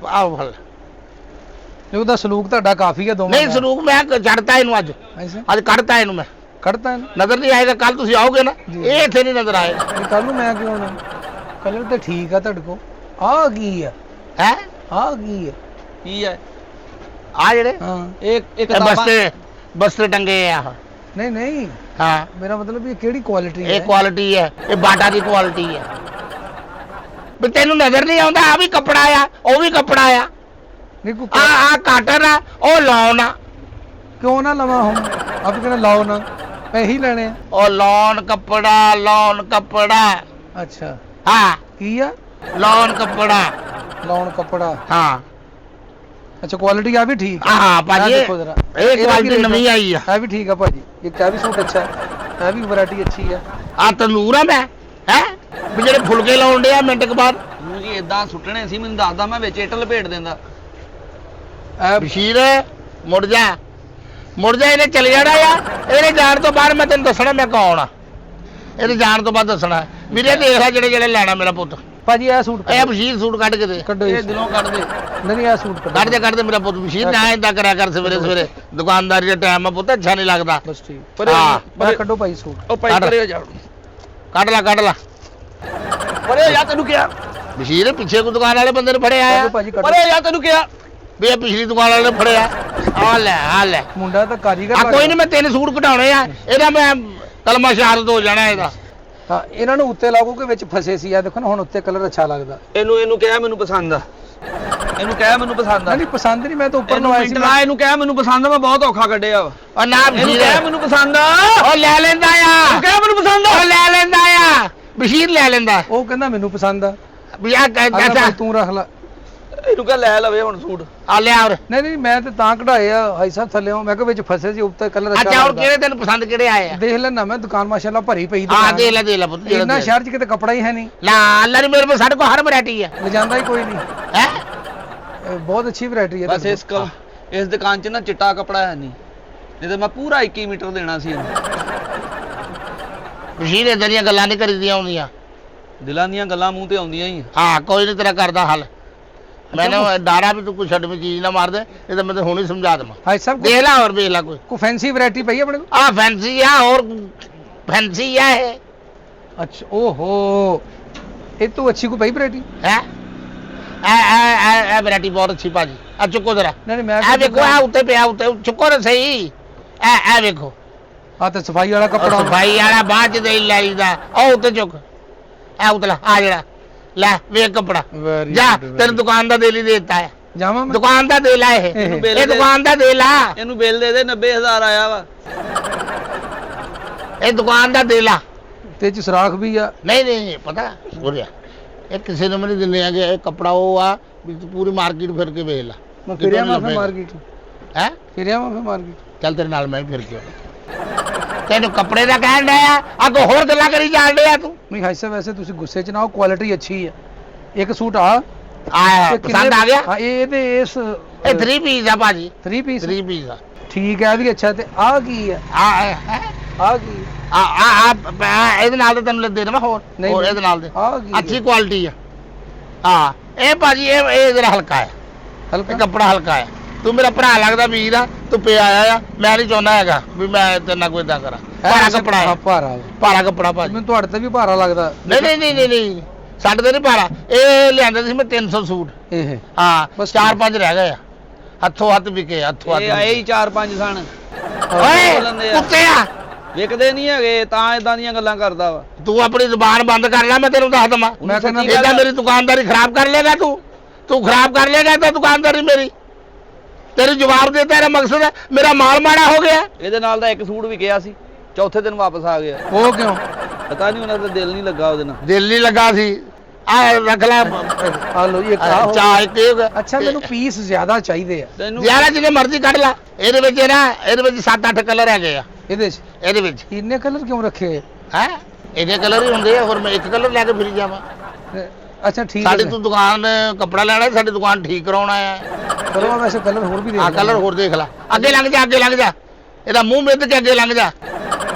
ਆਹ ਫੜ ਉਹਦਾ ਸਲੂਕ ਤੁਹਾਡਾ ਕਾਫੀ ਹੈ ਦੋਵਾਂ ਨਹੀਂ ਸਲੂਕ ਮੈਂ ਛੱਡਤਾ ਇਹਨੂੰ ਅੱਜ ਕੱਢਤਾ ਇਹਨੂੰ ਮੈਂ। ਕੱਢਤਾ ਇਹਨੂੰ? ਨਜ਼ਰ ਨਹੀਂ ਆਏਗਾ। ਕੱਲ ਤੁਸੀਂ ਆਓਗੇ ਨਾ, ਇਹ ਇੱਥੇ ਨਹੀਂ ਨਜ਼ਰ ਆਏਗਾ। ਕੱਲ ਨੂੰ ਮੈਂ ਕਿਉਂ ਆਉਣਾ? ਕਲਰ ਤਾਂ ਠੀਕ ਆ ਤੁਹਾਡੇ ਕੋਲ। ਆਹ ਕੀ ਆ? ਹੈ ਆਹ ਕੀ ਆ? ਕੀ ਹੈ ਆ ਜਿਹੜੇ ਹਾਂ ਇੱਕ ਬਸਤੇ ਟੰਗੇ ਆ। ਨਹੀਂ ਹਾਂ ਮੇਰਾ ਮਤਲਬ ਇਹ ਕਿਹੜੀ ਕੁਆਲਿਟੀ ਹੈ? ਇਹ ਕੁਆਲਿਟੀ ਹੈ, ਇਹ ਬਾਟਾ ਦੀ ਕੁਆਲਿਟੀ ਹੈ। ਵੀ ਤੈਨੂੰ ਨਜ਼ਰ ਨਹੀਂ ਆਉਂਦਾ ਆ ਵੀ ਕੱਪੜਾ ਆ, ਉਹ ਵੀ ਕੱਪੜਾ ਆ। ਨਹੀਂ ਕੋ ਆ ਕਾਟਨ ਆ, ਉਹ ਲਾਉਣ ਆ। ਕਿਉਂ ਨਾ ਲਵਾਂ ਹੁਣ? ਆਪ ਕਹਿੰਦਾ ਲਾਓ ਨਾ, ਇਹੀ ਲੈਣੇ ਆ। ਉਹ ਲਾਉਣ ਕੱਪੜਾ। ਅੱਛਾ ਹਾਂ ਕੀ ਆ? ਲਾਉਣ ਕੱਪੜਾ। ਲਾਉਣ ਕੱਪੜਾ। ਹਾਂ ਅੱਛਾ ਕੁਆਲਿਟੀ ਆ ਵੀ ਠੀਕ ਆ। ਹਾਂ ਭਾਜੀ ਦੇਖੋ ਜ਼ਰਾ ਇਹ ਕੁਆਲਿਟੀ ਨਵੀਂ ਆਈ ਆ। ਇਹ ਵੀ ਠੀਕ ਆ ਭਾਜੀ। ਇਹ ਕਿਆ ਵੀ ਸੂਟ ਅੱਛਾ ਹੈ, ਇਹ ਵੀ ਵੈਰਾਈਟੀ ਅੱਛੀ ਆ। ਆ ਤੰਦੂਰ ਆ ਮੈਂ ਹੈ ਵੀ ਜਿਹੜੇ ਫੁਲਕੇ ਲਾਉਣ ਦੇ ਆ ਮਿੰਟ ਕੁ ਬਾਅਦ। ਮੂੰਹ ਜੀ ਇਦਾਂ ਸੁੱਟਣੇ ਸੀ, ਮੈਨੂੰ ਦੱਸਦਾ ਮੈਂ ਵਿੱਚ ਇੱਟ ਲਪੇਟ ਦਿੰਦਾ। ਇਹ ਬਸ਼ੀਰ ਮੁੜ ਜਾ ਇਹਨੇ ਚਲੇ ਜਾਣਾ ਆ। ਇਹਨੇ ਜਾਣ ਤੋਂ ਬਾਅਦ ਮੈਂ ਤੈਨੂੰ ਦੱਸਣਾ ਮੈਂ ਕੌਣ ਆ। ਇਹਦੇ ਜਾਣ ਤੋਂ ਬਾਅਦ ਦੱਸਣਾ ਵੀਰੇ। ਦੇਖ ਲੈ ਜਿਹੜੇ ਲੈਣਾ ਮੇਰਾ ਪੁੱਤ। ਭਾਜੀ ਇਹ ਸੂਟ ਇਹ ਬਸ਼ੀਰ ਸੂਟ ਕੱਢ ਕੇ ਦੇ। ਕੱਢੋ ਇਹ ਦਿਲੋਂ ਕੱਢ ਦੇ। ਨਹੀਂ ਇਹ ਸੂਟ ਕੱਢ ਦੇ ਮੇਰਾ ਪੁੱਤ ਬਸ਼ੀਰ। ਨਾ ਏਦਾਂ ਕਰਿਆ ਕਰ ਸਵੇਰੇ ਦੁਕਾਨਦਾਰੀ ਦਾ ਟਾਈਮ ਆ ਪੁੱਤ, ਅੱਛਾ ਨਹੀਂ ਲੱਗਦਾ। ਬਸ ਠੀਕ। ਹਾਂ ਮੈਂ ਕੱਢੋ ਭਾਈ ਸੂਟ। ਉਹ ਭਾਈ ਕਰੇ ਜਾ। ਕੱਢ ਲਾ ਪਰੇ ਜਾ ਤੈਨੂੰ ਕਿਹਾ। ਬਸ਼ੀਰ ਪਿੱਛੇ ਕੋ ਦੁਕਾਨ ਵਾਲੇ ਬੰਦੇ ਨੇ ਫੜਿਆ ਆ। ਭਾਜੀ ਕੱਢੋ। ਪਰੇ ਜਾ ਤੈਨੂੰ ਕਿਹਾ ਵੀ ਇਹ ਪਿਛਲੀ ਦੁਕਾਨ ਵਾਲੇ ਨੇ ਫੜਿਆ। ਆ ਲੈ ਮੁੰਡਾ ਤਾਂ ਕਾਰੀਗਰ ਆ ਕੋਈ ਨਹੀਂ, ਮੈਂ 3 ਸੂਟ ਕਢਾਉਣੇ ਆ। ਇਹਦਾ ਮੈਂ ਕਲਮਾ ਸ਼ਹਾਦਤ ਹੋ ਜਾਣਾ ਇਹਦਾ। ਹਾਂ ਇਹਨਾਂ ਨੂੰ ਉੱਤੇ ਲਾਗੋ ਕਿ ਵਿੱਚ ਫਸੇ ਸੀ। ਆ ਦੇਖੋ ਨਾ ਹੁਣ ਉੱਤੇ ਕਲਰ ਅੱਛਾ ਲੱਗਦਾ। ਇਹਨੂੰ ਕਹਿ ਮੈਨੂੰ ਪਸੰਦ ਆ। ਇਹਨੂੰ ਕਹਿ ਮੈਨੂੰ ਪਸੰਦ ਆ। ਨਹੀਂ ਪਸੰਦ ਨਹੀਂ, ਮੈਂ ਤਾਂ ਉੱਪਰ ਇਹਨੂੰ ਲਵਾਇਆ ਸੀ। ਮਿੰਟ ਲਾ, ਇਹਨੂੰ ਕਹਿ ਮੈਨੂੰ ਪਸੰਦ ਆ। ਮੈਂ ਬਹੁਤ ਔਖਾ ਕੱਢਿਆ ਵਾ। ਉਹ ਨਾ ਇਹਨੂੰ ਬਸ਼ੀਰ ਕਹਿ ਮੈਨੂੰ ਪਸੰਦ ਆ। ਉਹ ਲੈ ਲੈਂਦਾ ਆ। ਇਹਨੂੰ ਕਹਿ ਮੈਨੂੰ ਪਸੰਦ ਆ। ਉਹ ਲੈ ਲੈਂਦਾ ਆ। ਬਸ਼ੀਰ ਲੈ ਲੈਂਦਾ ਉਹ ਕਹਿੰਦਾ ਮੈਨੂੰ ਪਸੰਦ ਆ। ਵੀ ਆ ਭਾਈ ਤੂੰ ਰੱਖ ਲੈ। ਇਹਨੂੰ ਕਹਿ ਲੈ ਲਵੇ ਹੁਣ ਸੂਟ। ਆ ਲਿਆ ਔਰ ਨਹੀਂ ਮੈਂ ਤੇ ਤਾਂ ਕਢਾਏ ਆ ਹਾਈ ਸਾਹਿਬ ਥੱਲੇੋਂ। ਮੈਂ ਕਿਹਾ ਵਿੱਚ ਫਸੇ ਸੀ, ਉੱਤੇ ਕਲਰ ਅੱਛਾ ਹੋਰ ਕਿਹੜੇ ਤੈਨੂੰ ਪਸੰਦ ਕਿਹੜੇ ਆਏ ਆ? ਦੇਖ ਲੈਣਾ ਮੈਂ ਦੁਕਾਨ ਮਾਸ਼ਾਅੱਲਾ ਭਰੀ ਪਈ। ਹਾਂ ਦੇਖ ਲੈ ਪੁੱਤ। ਇੰਨਾ ਸ਼ਹਿਰ 'ਚ ਕਿਤੇ ਕੱਪੜਾ ਹੀ ਹੈ ਨਹੀਂ। ਲਾ ਅੱਲਾ ਨੇ ਮੇਰੇ ਕੋਲ ਸਾਡੇ ਕੋਲ ਹਰ ਵੈਰਾਈਟੀ ਆ। ਲਿਜਾਂਦਾ ਹੀ ਕੋਈ ਨਹੀਂ ਹੈ ਬਹੁਤ ਅੱਛੀ ਵੈਰਾਈਟੀ ਹੈ। ਬਸ ਇਸ ਦੁਕਾਨ 'ਚ ਨਾ ਚਿੱਟਾ ਕੱਪੜਾ ਹੈ ਨਹੀਂ। ਨਹੀਂ ਤੇ ਮੈਂ ਪੂਰਾ 21 ਮੀਟਰ ਦੇਣਾ ਸੀ ਇਹਨੂੰ। ਮਸ਼ੀਨ ਏਦਾਂ ਦੀਆਂ ਗੱਲਾਂ ਨਹੀਂ ਕਰੀਦੀਆਂ ਹੁੰਦੀਆਂ। ਦਿਲਾਂ ਦੀਆਂ ਗੱਲਾਂ ਮੂੰਹ ਤੇ ਆਉਂਦੀਆਂ ਹੀ ਆ। ਹਾਂ ਕੋਈ ਨਹੀਂ ਤੇਰਾ ਕਰਦਾ ਹੱਲ। ਮੈਨੂੰ ਡਾਰਾ ਵੀ ਤੂੰ ਕੋਈ ਛੱਡਵੀਂ ਚੀਜ਼ ਨਾ ਮਾਰ ਦੇ, ਇਹ ਤਾਂ ਮੈਂ ਤਾਂ ਹੁਣ ਹੀ ਸਮਝਾ ਦੇਵਾਂ। ਭਾਈ ਸਾਹਿਬ ਦੇਖ ਲੈ ਹੋਰ ਵੇਖ ਲੈ ਕੋਈ ਫੈਂਸੀ ਵੈਰਾਈਟੀ ਪਈ ਆਪਣੇ ਕੋਲ? ਆ ਫੈਂਸੀ ਆ, ਹੋਰ ਫੈਂਸੀ ਆ ਇਹ अच्छा ओहो ये तो अच्छी को भाई वैरायटी ਹੈ। ਇਹ ਵੈਰਾਈਟੀ ਬਹੁਤ ਅੱਛੀ ਭਾਜੀ। ਆ ਚੁੱਕੋ ਜਰਾ, नहीं मैं ਇਹ ਵੇਖੋ ਆ ਉੱਤੇ ਪਿਆ, ਉੱਤੇ ਚੁੱਕੋ ਨਾ ਸਹੀ। ਇਹ ਵੇਖੋ हाँ तो सफाई वाला कपड़ा ਸਫਾਈ ਵਾਲਾ ਬਾਅਦ ਚ ਦੇ ਲਾਈਦਾ। ਉਹ ਉੱਤੇ ਚੁੱਕ, ਇਹ ਉਤਲਾ ਆ ਜਿਹੜਾ ਲੈ ਵੇਖ ਕੱਪੜਾ। Very ਜਾ good, very ਤੈਨੂੰ ਦੁਕਾਨ ਦਾ ਬਿੱਲ ਹੀ ਦੇ ਦਿੱਤਾ ਹੈ। जामा मैं ਦੁਕਾਨ ਦਾ ਦੇ ਲਾ ਇਹ ਬਿੱਲ ਇਹ ਦੇ। ਦੁਕਾਨ ਦਾ ਦੇ ਲਾ, ਇਹਨੂੰ ਬਿੱਲ ਦੇ ਦੇ 90000 ਆਇਆ ਵਾ। ਇਹ ਦੁਕਾਨ ਦਾ ਦੇ ਲਾ। ते च सुराख भी आ ਨਹੀਂ ਨਹੀਂ ਪਤਾ ਹੋ ਰਿਹਾ, ਇਹ ਕਿਸੇ ਨੂੰ ਵੀ ਨਹੀਂ ਦਿੰਦੇ ਹੈਗੇ। ਇਹ ਕੱਪੜਾ ਉਹ ਆ ਵੀ ਤੂੰ ਪੂਰੀ ਮਾਰਕੀਟ ਫਿਰ ਕੇ ਵੇਖ ਲਾ। मैं फिर मैं फिर मार्केट ਹੈ फिर मैं फिर मार्केट ਚੱਲ ਤੇਰੇ ਨਾਲ ਮੈਂ ਵੀ ਫਿਰ ਕੇ ਆਉਣਾ। ਤੈਨੂੰ ਕੱਪੜੇ ਦਾ ਕਹਿਣ ਡਿਆ ਅੱਗੋਂ ਹੋਰ ਗੱਲਾਂ ਕਰੀ ਜਾਣ ਡਿਆ ਤੂੰ। नहीं भाई साहब वैसे तुसी गुस्से च ना हो, क्वालिटी अच्छी है। एक सूट आ ਆਇਆ ते ਪਸੰਦ ਆ ਗਿਆ। हाँ ये ते इस ਇਹ 3 ਪੀਸ ਆ ਭਾਜੀ, 3 पीस 3 ਪੀਸ ਆ। ठीक है भी अच्छा ते आ की है ਆ आ की ਇਹਦੇ ਨਾਲ ਤਾਂ ਤੈਨੂੰ ਦੇ ਦੇਵਾਂ ਹੋਰ ਨਹੀਂ, ਹੋਰ ਇਹਦੇ ਨਾਲ ਦੇ ਆ ਕੀ ਅੱਛੀ ਕੁਆਲਿਟੀ ਆ। ਹਾਂ ਇਹ ਭਾਜੀ ਇਹ ਜਰਾ ਹਲਕਾ ਹੈ, ਇਹ हल्का ਕੱਪੜਾ ਹਲਕਾ ਹੈ। ਤੂੰ ਮੇਰਾ ਭਰਾ ਲੱਗਦਾ ਵੀਰ ਆ, ਤੂੰ ਪਿਆ ਆਇਆ ਆ। ਮੈਂ ਨਹੀਂ ਚਾਹੁੰਦਾ ਹੈਗਾ ਵੀ ਮੈਂ ਤੇਰੇ ਨਾਲ ਕੋਈ ਇਦਾਂ ਕਰਾਂ। ਭਾਰਾ ਕੱਪੜਾ ਹੈ, ਭਾਰਾ ਭਾਰਾ ਕੱਪੜਾ ਭਾਜੀ। ਮੈਨੂੰ ਤੁਹਾਡੇ ਤੇ ਵੀ ਭਾਰਾ ਲੱਗਦਾ। ਨਹੀਂ ਨਹੀਂ ਨਹੀਂ ਨਹੀਂ ਨਹੀਂ ਸਾਡੇ ਤੇ ਨਹੀਂ ਭਾਰਾ। ਇਹ ਲਿਆਂਦਾ ਸੀ ਮੈਂ 300 ਸੂਟ। ਇਹ ਹਾਂ ਬਸ 4-5 ਰਹਿ ਗਏ ਆ, ਹੱਥੋਂ ਹੱਥ ਵਿਕੇ, ਹੱਥੋਂ ਹੱਥ ਇਹ ਆਏ ਹੀ 4-5 ਸਣ। ਓਏ ਬੋਲਣ ਦੇ ਆ। ਕੁੱਤੇ ਆ, ਵਿਕਦੇ ਨਹੀਂ ਹੈਗੇ ਤਾਂ ਇਦਾਂ ਦੀਆਂ ਗੱਲਾਂ ਕਰਦਾ ਵਾ। ਤੂੰ ਆਪਣੀ ਜ਼ੁਬਾਨ ਬੰਦ ਕਰ ਲੈ, ਮੈਂ ਤੈਨੂੰ ਦੱਸ ਦਵਾਂ। ਮੈਂ ਕਹਿੰਦਾ ਇਦਾਂ ਮੇਰੀ ਦੁਕਾਨਦਾਰੀ ਖਰਾਬ ਕਰ ਲੇਗਾ ਤੂੰ ਖਰਾਬ ਕਰ ਲੇਗਾ ਤਾਂ ਦੁਕਾਨਦਾਰੀ ਮੇਰੀ। ਤੇਰੀ ਜਵਾਬ ਦੇ ਤੇਰਾ ਮਕਸਦ ਹੈ ਮੇਰਾ ਮਾਲ ਮਾੜਾ ਹੋ ਗਿਆ। ਇਹਦੇ ਨਾਲ ਦਾ ਇੱਕ ਸੂਟ ਵੀ ਗਿਆ ਸੀ, ਚੌਥੇ ਦਿਨ ਵਾਪਸ ਆ ਗਿਆ। ਉਹ ਕਿਉਂ? ਪਤਾ ਨਹੀਂ ਉਹਨਾਂ ਦਾ ਦਿਲ ਨਹੀਂ ਲੱਗਾ ਉਹਦੇ ਨਾਲ। ਦਿਲ ਨਹੀਂ ਲੱਗਾ ਸੀ। ਆ ਰੱਖ ਲੈ ਆ ਲੋ ਜੀ ਇੱਕ ਆਹ ਹੋ ਗਿਆ। ਚਾਹ ਇੱਕ ਇਹ ਹੋ ਗਿਆ। ਅੱਛਾ ਮੈਨੂੰ ਪੀਸ ਜ਼ਿਆਦਾ ਚਾਹੀਦੇ ਆ ਤੈਨੂੰ ਯਾਰਾ ਜਿਹਨੇ ਮਰਜ਼ੀ ਕੱਢ ਲੈ। ਇਹਦੇ ਵਿੱਚ ਨਾ ਇਹਦੇ ਵਿੱਚ 7-8 ਕਲਰ ਹੈਗੇ ਆ ਇਹਦੇ ਚ। ਇਹਦੇ ਵਿੱਚ। ਇੰਨੇ ਕਲਰ ਕਿਉਂ ਰੱਖੇ? ਹੈ ਇਹਦੇ ਕਲਰ ਹੀ ਹੁੰਦੇ ਆ, ਹੋਰ ਮੈਂ ਇੱਕ ਕਲਰ ਲੈ ਕੇ ਫਿਰੀ ਜਾਵਾਂ। ਅੱਛਾ ਠੀਕ ਸਾਡੀ ਹੈ ਤੂੰ ਦੁਕਾਨ ਕੱਪੜਾ ਲੈਣਾ, ਸਾਡੀ ਦੁਕਾਨ ਠੀਕ ਕਰਾਉਣਾ ਆ। ਚਲੋ ਮੈਂ ਵੈਸੇ ਕਲਰ ਹੋਰ ਵੀ ਦੇਖ ਆ ਕਲਰ ਹੋਰ ਦੇਖ ਲੈ। ਅੱਗੇ ਲੰਘ ਜਾ, ਅੱਗੇ ਲੰਘ ਜਾ। ਇਹਦਾ ਮੂੰਹ ਮਿੱਧ ਕੇ ਅੱਗੇ ਲੰਘ ਜਾ।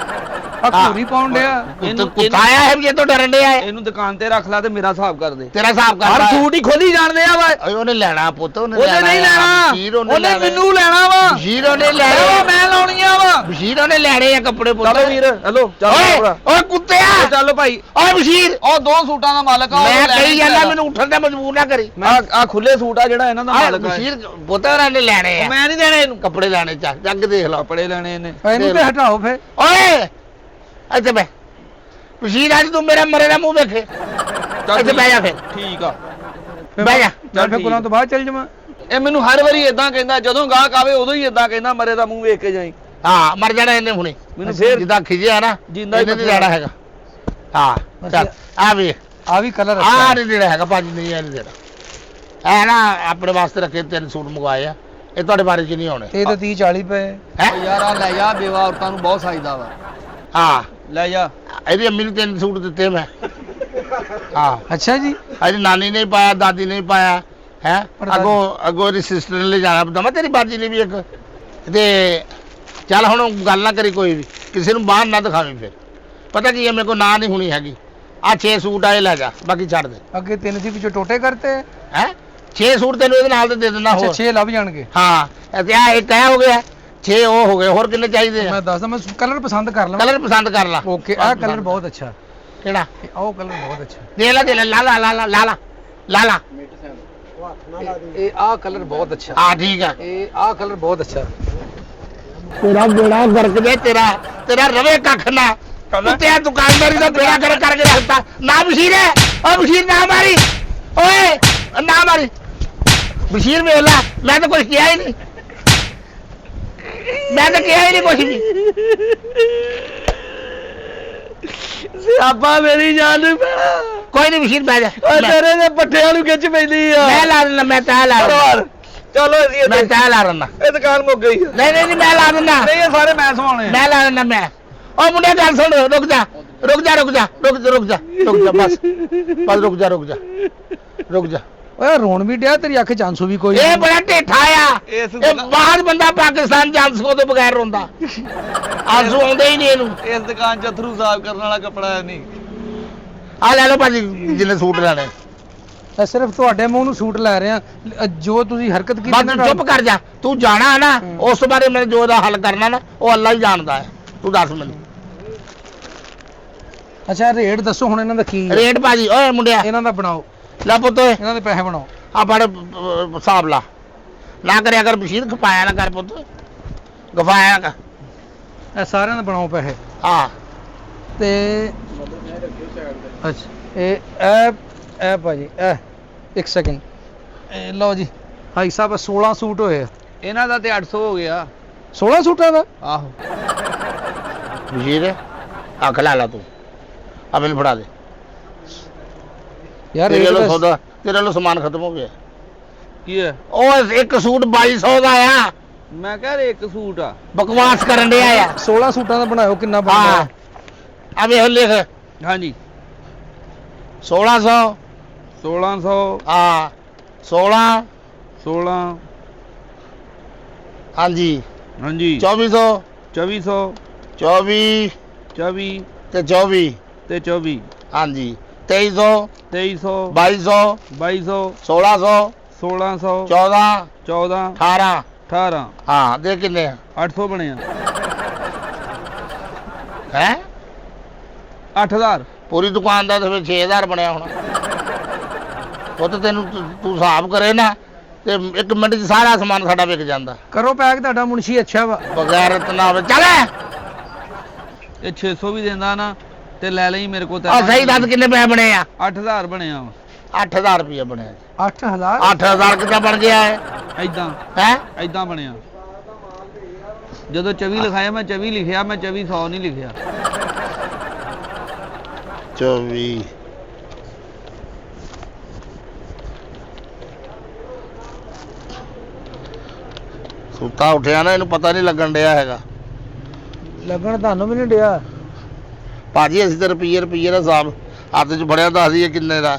ਆ ਪੂਰੀ ਪਾਉਣ ਡਿਆ। ਕੁੱਤਾ ਆਇਆ ਹੈ ਵੀ ਇਹ ਤੋਂ ਡਰਨ ਡਿਆ ਹੈ। ਇਹਨੂੰ ਦੁਕਾਨ ਤੇ ਰੱਖ ਲੈ ਤੇ ਮੇਰਾ ਹਿਸਾਬ ਕਰ ਦੇ। ਤੇਰਾ ਹਿਸਾਬ ਹਰ ਕਰ ਸੂਟ ਹੀ ਖੋਲੀ ਜਾਣਦੇ ਆ ਵਾ। ਓਏ ਉਹਨੇ ਲੈਣਾ ਪੁੱਤ, ਉਹਨੇ ਉਹਨੇ ਨਹੀਂ ਲੈਣਾ, ਬਸ਼ੀਰ ਉਹਨੇ ਮੈਨੂੰ ਲੈਣਾ ਵਾ। ਬਸ਼ੀਰ ਉਹਨੇ ਉਹ ਲੈਣੇ, ਮੈਂ ਲਾਉਣੀਆਂ ਵਾ। ਬਸ਼ੀਰ ਉਹਨੇ ਲੈਣੇ ਆ ਕੱਪੜੇ ਪੁੱਤ। ਚਲੋ ਵੀਰ ਹੈਲੋ ਓਏ ਚੱਲ ਓਏ ਕੁੱਤਿਆ, ਚੱਲ ਭਾਈ। ਓਏ ਬਸ਼ੀਰ ਉਹ 2 ਸੂਟਾਂ ਦਾ ਮਾਲਕ ਆ। ਉਹ ਮੈਂ ਲੈਣਾ ਕਹੀ ਹੀ ਜਾਂਦਾ, ਲੈਣਾ। ਮੈਨੂੰ ਉੱਠਣ ਦਾ ਮਜਬੂਰ ਨਾ ਕਰੀ। ਆ ਖੁੱਲੇ ਸੂਟ ਆ ਜਿਹੜਾ ਇਹਨਾਂ ਦਾ ਓਏ ਮਾਲਕ ਆ। ਬਸ਼ੀਰ ਪੁੱਤ ਉਹਨਾਂ ਨੇ ਲੈਣੇ ਆ ਮੈਂ ਨਹੀਂ ਦੇਣੇ ਇਹਨੂੰ। ਕੱਪੜੇ ਲੈਣੇ। ਚੱਲ ਜੱਗ ਦੇਖ ਲਓ। ਕੱਪੜੇ ਲੈਣੇ ਇਹਨੇ। ਇਹਨੂੰ ਤੇ ਹਟਾਓ ਫੇ। ਓਏ ਇੱਥੇ ਬੈ ਬਸ਼ੀਰ, ਅੱਜ ਤੂੰ ਮੇਰਾ ਮਰੇ ਦਾ ਮੂੰਹ ਵੇਖੇ। ਇੱਥੇ ਬਹਿ ਜਾ ਫਿਰ, ਠੀਕ ਆ। ਬਹਿ ਜਾ। ਚੱਲ ਫੇ ਗੁਲਾਂ ਤੋਂ ਬਾਅਦ ਚੱਲ ਜਾਵਾਂ। ਇਹ ਮੈਨੂੰ ਹਰ ਵਾਰੀ ਇਦਾਂ ਕਹਿੰਦਾ, ਜਦੋਂ ਗਾਹਕ ਆਵੇ ਉਦੋਂ ਹੀ ਇਦਾਂ ਕਹਿੰਦਾ ਮਰੇ ਦਾ ਮੂੰਹ ਵੇਖ ਕੇ ਜਾਈ। ਹਾਂ ਮਰ ਜਾਣਾ ਇਹਨੇ ਹੁਣੇ। ਮੈਨੂੰ ਫੇਰ ਜਿੱਦਾਂ ਖਿਜਿਆ ਨਾ ਜਿੰਦਾ ਹੀ ਇਹਨੇ ਨਹੀਂ ਲੈਣਾ ਹੈਗਾ। ਹਾਂ ਚੱਲ ਆ ਵੇਖ, ਆ ਵੀ ਕਲਰ ਆ ਨਹੀਂ ਦੇਣਾ ਹੈਗਾ ਭਾਜੀ, ਨਹੀਂ ਇਹ ਨਹੀਂ ਦੇਣਾ। ਇਹ ਨਾ ਆਪਣੇ ਵਾਸਤੇ ਰੱਖੇ 3 ਸੂਟ ਮੰਗਵਾਏ ਆ, ਇਹ ਤੁਹਾਡੇ ਬਾਰੇ ਚ ਨਹੀਂ ਆਉਣੇ। ਇਹ ਤਾਂ 30-40 ਪਏ। ਹੈ ਓ ਯਾਰ ਆ ਲੈ ਜਾ, ਬੇਵਾ ਔਰਤਾਂ ਨੂੰ ਬਹੁਤ ਸਾਈਦਾ ਵਾ। ਹਾਂ ਲੈ ਜਾ। ਇਹਦੀ ਅੰਮੀ ਨੂੰ 3 ਸੂਟ ਦਿੱਤੇ ਮੈਂ। ਹਾਂ ਅੱਛਾ ਜੀ ਇਹਦੀ ਨਾਨੀ ਨੇ ਪਾਇਆ, ਦਾਦੀ ਨੇ ਪਾਇਆ ਹੈ। ਅੱਗੋਂ ਇਹਦੀ ਸਿਸਟਰ ਨੇ ਲੈ ਜਾਣਾ ਦਮਾ, ਤੇਰੀ ਬਾਜੀ ਨੇ ਵੀ ਇੱਕ। ਤੇ ਚੱਲ ਹੁਣ ਗੱਲ ਨਾ ਕਰੀ ਕੋਈ ਵੀ, ਕਿਸੇ ਨੂੰ ਬਾਹਰ ਨਾ ਦਿਖਾਵੀਂ। ਫਿਰ ਪਤਾ ਕੀ ਹੈ, ਮੇਰੇ ਕੋਲ ਨਾ ਨਹੀਂ ਹੋਣੀ ਹੈਗੀ। ਆ 6 ਸੂਟ ਆਏ ਲੈ ਜਾ, ਬਾਕੀ ਛੱਡ ਦੇ। ਅੱਗੇ 3 ਸੀ ਵਿੱਚੋਂ ਟੋਟੇ ਕਰਤੇ। ਹੈ 6 ਸੂਟ ਤੈਨੂੰ ਇਹਦੇ ਨਾਲ ਤੇ ਦੇ ਦਿੰਦਾ ਅੱਛਾ ਹੋਰ। 6 ਲੱਭ ਜਾਣਗੇ। ਹਾਂ ਤੇ ਆ ਇੱਕ ਇਹ ਹੋ ਗਿਆ, 6 ਉਹ ਹੋ ਗਏ। ਹੋਰ ਕਿੰਨੇ ਚਾਹੀਦੇ ਆ? ਮੈਂ ਦੱਸਦਾ ਮੈਂ ਕਲਰ ਪਸੰਦ ਕਰ ਲਵਾਂ। ਕਲਰ ਪਸੰਦ ਕਰ ਲਾ। ਓਕੇ ਆ ਕਲਰ ਬਹੁਤ ਅੱਛਾ। ਕਿਹੜਾ? ਉਹ ਕਲਰ ਬਹੁਤ ਅੱਛਾ। ਦੇ ਲੈ ਲਾ ਲਾ ਲਾ ਲਾ ਲਾ ਲਾ ਲਾ ਲਾ। ਇਹ ਆ ਕਲਰ ਬਹੁਤ ਅੱਛਾ। ਹਾਂ ਠੀਕ ਆ। ਇਹ ਆ ਕਲਰ ਬਹੁਤ ਅੱਛਾ। ਤੇਰਾ ਬੇੜਾ ਗਰਕ ਜੇ, ਤੇਰਾ ਰਵੇ ਕੱਖ ਨਾ। ਕੁੱਤਿਆ ਦੁਕਾਨਦਾਰੀ ਦਾ ਬੇੜਾ ਗਰਕ ਕਰਕੇ ਰੱਖਤਾ। ਨਾ ਬਸ਼ੀਰ ਹੈ, ਓ ਬਸ਼ੀਰ ਨਾ ਮਾਰੀ, ਓਏ ਨਾ ਮਾਰੀ ਬਸ਼ੀਰ। ਵੇਖ ਲੈ, ਮੈਂ ਤਾਂ ਕੁਝ ਕਿਹਾ ਹੀ ਨਹੀਂ, ਮੈਂ ਤਾਂ ਕਿਹਾ ਹੀ ਨਹੀਂ ਕੁਝ ਵੀ। ਸਿਆਪਾ ਮੇਰੀ ਜਾਨ ਨੂੰ ਪੈਣਾ। ਕੋਈ ਨਹੀਂ ਬਸ਼ੀਰ, ਬਹਿ ਜਾ। ਓ ਤੇਰੇ ਦੇ ਪੱਠਿਆਂ ਨੂੰ ਖਿੱਚ ਪੈਂਦੀ ਆ। ਮੈਂ ਲਾ ਦਿੰਦਾ, ਮੈਂ ਤਾਂ ਲਾ ਦਿੰਦਾ, ਚਲੋ ਅਸੀਂ ਮੈਂ ਤਾਂ ਲਾ ਦਿੰਦਾ। ਇਹ ਦੁਕਾਨ ਮੁੱਕ ਗਈ। ਨਹੀਂ ਨਹੀਂ ਮੈਂ ਲਾ ਦਿੰਦਾ, ਨਹੀਂ ਇਹ ਸਾਰੇ ਮੈਂ ਸਵਾਉਣੇ। ਮੈਂ ਲਾ ਦਿੰਦਾ। ਮੈਂ ਓ ਮੁੰਡੇ ਗੱਲ ਸੁਣ, ਰੁਕ ਜਾ ਰੁਕ ਜਾ ਰੁਕ ਜਾ ਰੁਕ ਜਾ ਰੁਕ ਜਾ ਰੁਕ ਜਾ, ਬਸ ਬਸ ਰੁਕ ਜਾ ਰੁਕ ਜਾ ਰੁਕ ਜਾ। ਓਏ ਰੋਣ ਵੀ ਡਿਆ, ਤੇਰੀ ਅੱਖ ਚਾਂਸੂ ਵੀ ਕੋਈ ਇਹ ਨਹੀਂ। ਬੜਾ ਢੇਠਾ ਆ, ਇਸ ਇਹ ਬਾਹਰ ਬੰਦਾ ਪਾਕਿਸਤਾਨ ਚ ਆਂਸੂ ਤੋਂ ਬਗੈਰ ਰੋਂਦਾ, ਆਂਸੂ ਆਉਂਦੇ ਹੀ ਨਹੀਂ ਇਹਨੂੰ। ਇਸ ਦੁਕਾਨ 'ਚ ਅਥਰੂ ਸਾਫ਼ ਕਰਨ ਵਾਲਾ ਕੱਪੜਾ ਹੈ ਨਹੀਂ। ਆ ਲੈ ਲਓ ਭਾਜੀ ਜਿਹਨੇ ਸੂਟ ਲੈਣੇ। ਇਹ ਸਿਰਫ ਤੁਹਾਡੇ ਮੂੰਹ ਨੂੰ ਸੂਟ ਲੈ ਰਹੇ ਆ, ਜੋ ਤੁਸੀਂ ਹਰਕਤ ਕੀਤੀ ਬਸ ਨਾ ਤੂੰ ਚੁੱਪ ਕਰ ਜਾ, ਤੂੰ ਜਾਣਾ ਨਾ ਉਸ ਤੋਂ ਬਾਅਦ ਮੈਂ ਜੋ ਦਾ ਹੱਲ ਕਰਨਾ ਨਾ ਉਹ ਅੱਲਾ ਹੀ ਜਾਣਦਾ ਹੈ, ਤੂੰ ਦੱਸ ਮੈਨੂੰ ਅੱਛਾ ਰੇਟ ਦੱਸੋ ਹੁਣ ਇਹਨਾਂ ਦਾ ਕੀ ਹੈ? ਰੇਟ ਭਾਜੀ। ਓਏ ਮੁੰਡਿਆ ਇਹਨਾਂ ਦਾ ਬਣਾਓ, ਲੈ ਪੁੱਤ ਓਏ ਇਹਨਾਂ ਦੇ ਪੈਸੇ ਬਣਾਓ। ਆ ਫੜ ਹਿਸਾਬ ਲਾ, ਨਾ ਕਰਿਆ ਕਰ ਬਸ਼ੀਰ, ਖਪਾਇਆ ਨਾ ਕਰ ਪੁੱਤ, ਗਫਾਇਆ ਕਰ। ਇਹ ਸਾਰਿਆਂ ਦਾ ਬਣਾਓ ਪੈਸੇ। ਹਾਂ ਤੇ ਅੱਛਾ ਇਹ ਭਾਜੀ ਇਹ 1 ਸੈਕਿੰਡ, ਇਹ ਲਓ ਜੀ ਭਾਈ ਸਾਹਿਬ 16 ਸੂਟ ਹੋਏ ਆ। ਇਹਨਾਂ ਦਾ ਤੇ 800 ਹੋ ਗਿਆ। 16 ਸੂਟਾਂ ਦਾ? ਆਹੋ ਬਸ਼ੀਰ ਅੱਖ ਲਾ ਲਾ ਤੂੰ, ਆ ਮੈਨੂੰ ਫੜਾ ਦੇ। ਯਾਰ ਤੇਰੇ ਰੇਟ ਲੋ ਦੱਸ। ਸੌਦਾ, ਤੇਰੇ ਲੋ ਸਮਾਨ ਖਤਮ ਹੋ ਗਿਆ। ਕੀ ਹੈ? ਉਹ ਇੱਕ ਸੂਟ 2200 ਦਾ ਆ, ਮੈਂ ਕਹਿ ਰਿਹਾ ਇੱਕ ਸੂਟ ਆ। ਬਕਵਾਸ ਕਰਨ ਡਿਆ ਆ। 16 ਸੂਟਾਂ ਦਾ ਬਣਾਇਓ, ਕਿੰਨਾ ਹਾਂ ਬਣਦਾ? ਆ ਵੇਖ ਲਿਖ ਹਾਂਜੀ 1600 1600 ਹਾਂ 16 16 ਹਾਂਜੀ ਹਾਂਜੀ 2400 2400 24 24 ਤੇ 24 ਤੇ 24 ਹਾਂਜੀ 2300 2300 2200 2200 1600 1600 14 14 18 18 ਹਾਂ ਦੇ ਕਿੰਨੇ ਆ 800 ਬਣਿਆ। ਹੈ 8000 ਪੂਰੀ ਦੁਕਾਨ ਦਾ ਤੇ ਫਿਰ 6000 ਬਣਿਆ ਹੋਣਾ। ਉਹ ਤਾਂ ਤੈਨੂੰ ਤੂੰ ਹਿਸਾਬ ਕਰੇ ਨਾ ਤੇ 1 ਮਿੰਟ 'ਚ ਸਾਰਾ ਸਮਾਨ ਸਾਡਾ ਵਿਕ ਜਾਂਦਾ, ਕਰੋ ਪੈਕ, ਤੁਹਾਡਾ ਮੁਨਸ਼ੀ ਅੱਛਾ ਵਾ। ਬਗੈਰ ਇਤਨਾ ਹੋਵੇ। ਚੱਲ ਇਹ 600 ਵੀ ਦਿੰਦਾ ਨਾ ਤੇ ਲੈ ਲਈ ਮੇਰੇ ਕੋਲ। ਆ ਸਹੀ ਦੱਸ ਕਿੰਨੇ ਪੈਸੇ ਬਣੇ ਆ? 8000 ਬਣਿਆ ਵਾ। 8000 ਰੁਪਏ ਬਣਿਆ। 8000? 8000 ਕਿੱਦਾਂ ਬਣ ਗਿਆ ਹੈ? ਐਦਾਂ ਹੈ ਐਦਾਂ ਬਣਿਆ। ਜਦੋਂ 24 ਲਿਖਾਇਆ ਮੈਂ 24 ਲਿਖਿਆ, ਮੈਂ 2400 ਨਹੀਂ ਲਿਖਿਆ। 24 ਸੁੱਤਾ ਉੱਠਿਆ ਨਾ, ਇਹਨੂੰ ਪਤਾ ਨਹੀਂ ਲੱਗਣ ਡਿਆ ਹੈਗਾ। ਲੱਗਣ ਤੁਹਾਨੂੰ ਵੀ ਨਹੀਂ ਡਿਆ। ਭਾਜੀ ਅਸੀਂ ਤਾਂ ਰੁਪਈਏ ਦਾ ਹਿਸਾਬ ਹੱਥ 'ਚ ਫੜਿਆ, ਦੱਸ ਦਈਏ ਕਿੰਨੇ ਦਾ।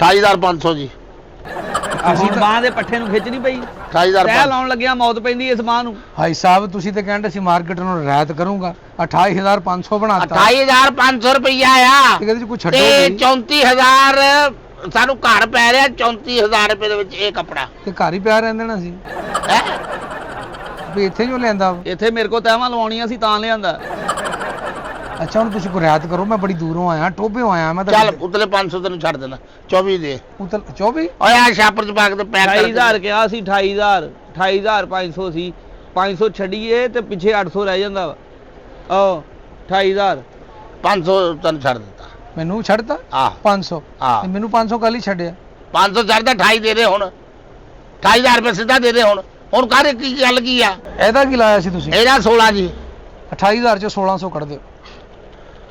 28500 ਜੀ। ਹੁਣ ਬਾਹ ਦੇ ਪੱਠੇ ਨੂੰ ਖਿੱਚ ਨਹੀਂ ਪਈ, 28500 ਤੈ ਲਾਉਣ ਲੱਗਿਆ ਮੌਤ ਪੈਂਦੀ ਇਸ ਬਾਹ ਨੂੰ। ਭਾਈ ਸਾਹਿਬ ਤੁਸੀਂ ਤੇ ਕਹਿੰਦੇ ਸੀ ਮਾਰਕੀਟ ਨੂੰ ਰਿਆਇਤ ਕਰੂੰਗਾ, 28500 ਬਣਾਤਾ। 28500 ਰੁਪਈਆ ਆ ਤੇ ਇਹਦੇ ਚ ਕੁਝ ਛੱਡੋ ਤੇ ਨਹੀਂ। 34000 ਸਾਨੂੰ ਘਰ ਪੈ ਰਿਹਾ। 34000 ਰੁਪਏ ਦੇ ਵਿੱਚ ਇਹ ਕੱਪੜਾ ਤੇ ਘਰ ਹੀ ਪਿਆ ਰਹਿੰਦੇ ਨਾ ਸੀ, ਹੈ। ਵੀ ਇੱਥੇ ਜੋ ਲੈਂਦਾ। ਇੱਥੇ ਮੇਰੇ ਕੋਲ ਤੈਵਾਂ ਲਵਾਉਣੀਆਂ ਸੀ ਤਾਂ ਲਿਆਂਦਾ। ਅੱਛਾ ਹੁਣ ਤੁਸੀਂ ਕੋਈ ਰਿਆਇਤ ਕਰੋ, ਮੈਂ ਬੜੀ ਦੂਰੋਂ ਆਇਆ, ਟੋਬਿਓਂ ਆਇਆ ਮੈਂ ਤਾਂ। ਚੱਲ ਉਤਲੇ 500 ਤੈਨੂੰ ਛੱਡ ਦੇਣਾ, 24 ਦੇ। 24? ਓਏ ਆ ਛਾਪਰ 'ਚ ਪਾ ਕੇ ਤੇ ਪੈਕ ਕਰ 28000 ਕਿਹਾ ਸੀ, 28500 ਸੀ। 500 ਛੱਡੀਏ ਤੇ ਪਿੱਛੇ 800 ਰਹਿ ਜਾਂਦਾ ਵਾ। ਆਹ 28000 500 ਤੈਨੂੰ ਛੱਡ ਦਿੱਤਾ। ਮੈਨੂੰ ਛੱਡਤਾ ਆਹ 500? ਆਹ। ਤੇ ਮੈਨੂੰ 500 ਕੱਲ ਹੀ ਛੱਡਿਆ। 500 ਛੱਡਦਾ, 28 ਦੇ ਦੇ ਹੁਣ। 28000 ਰੁਪਏ ਸਿੱਧਾ ਦੇ ਦੇ ਹੁਣ ਕਰ। ਕੀ ਗੱਲ ਕੀ ਆ? ਇਹਦਾ ਕੀ ਲਾਇਆ ਸੀ ਤੁਸੀਂ? ਇਹਦਾ 16 ਜੀ। 28000 ਚੋਂ 1600 ਕੱਢ ਦਿਓ।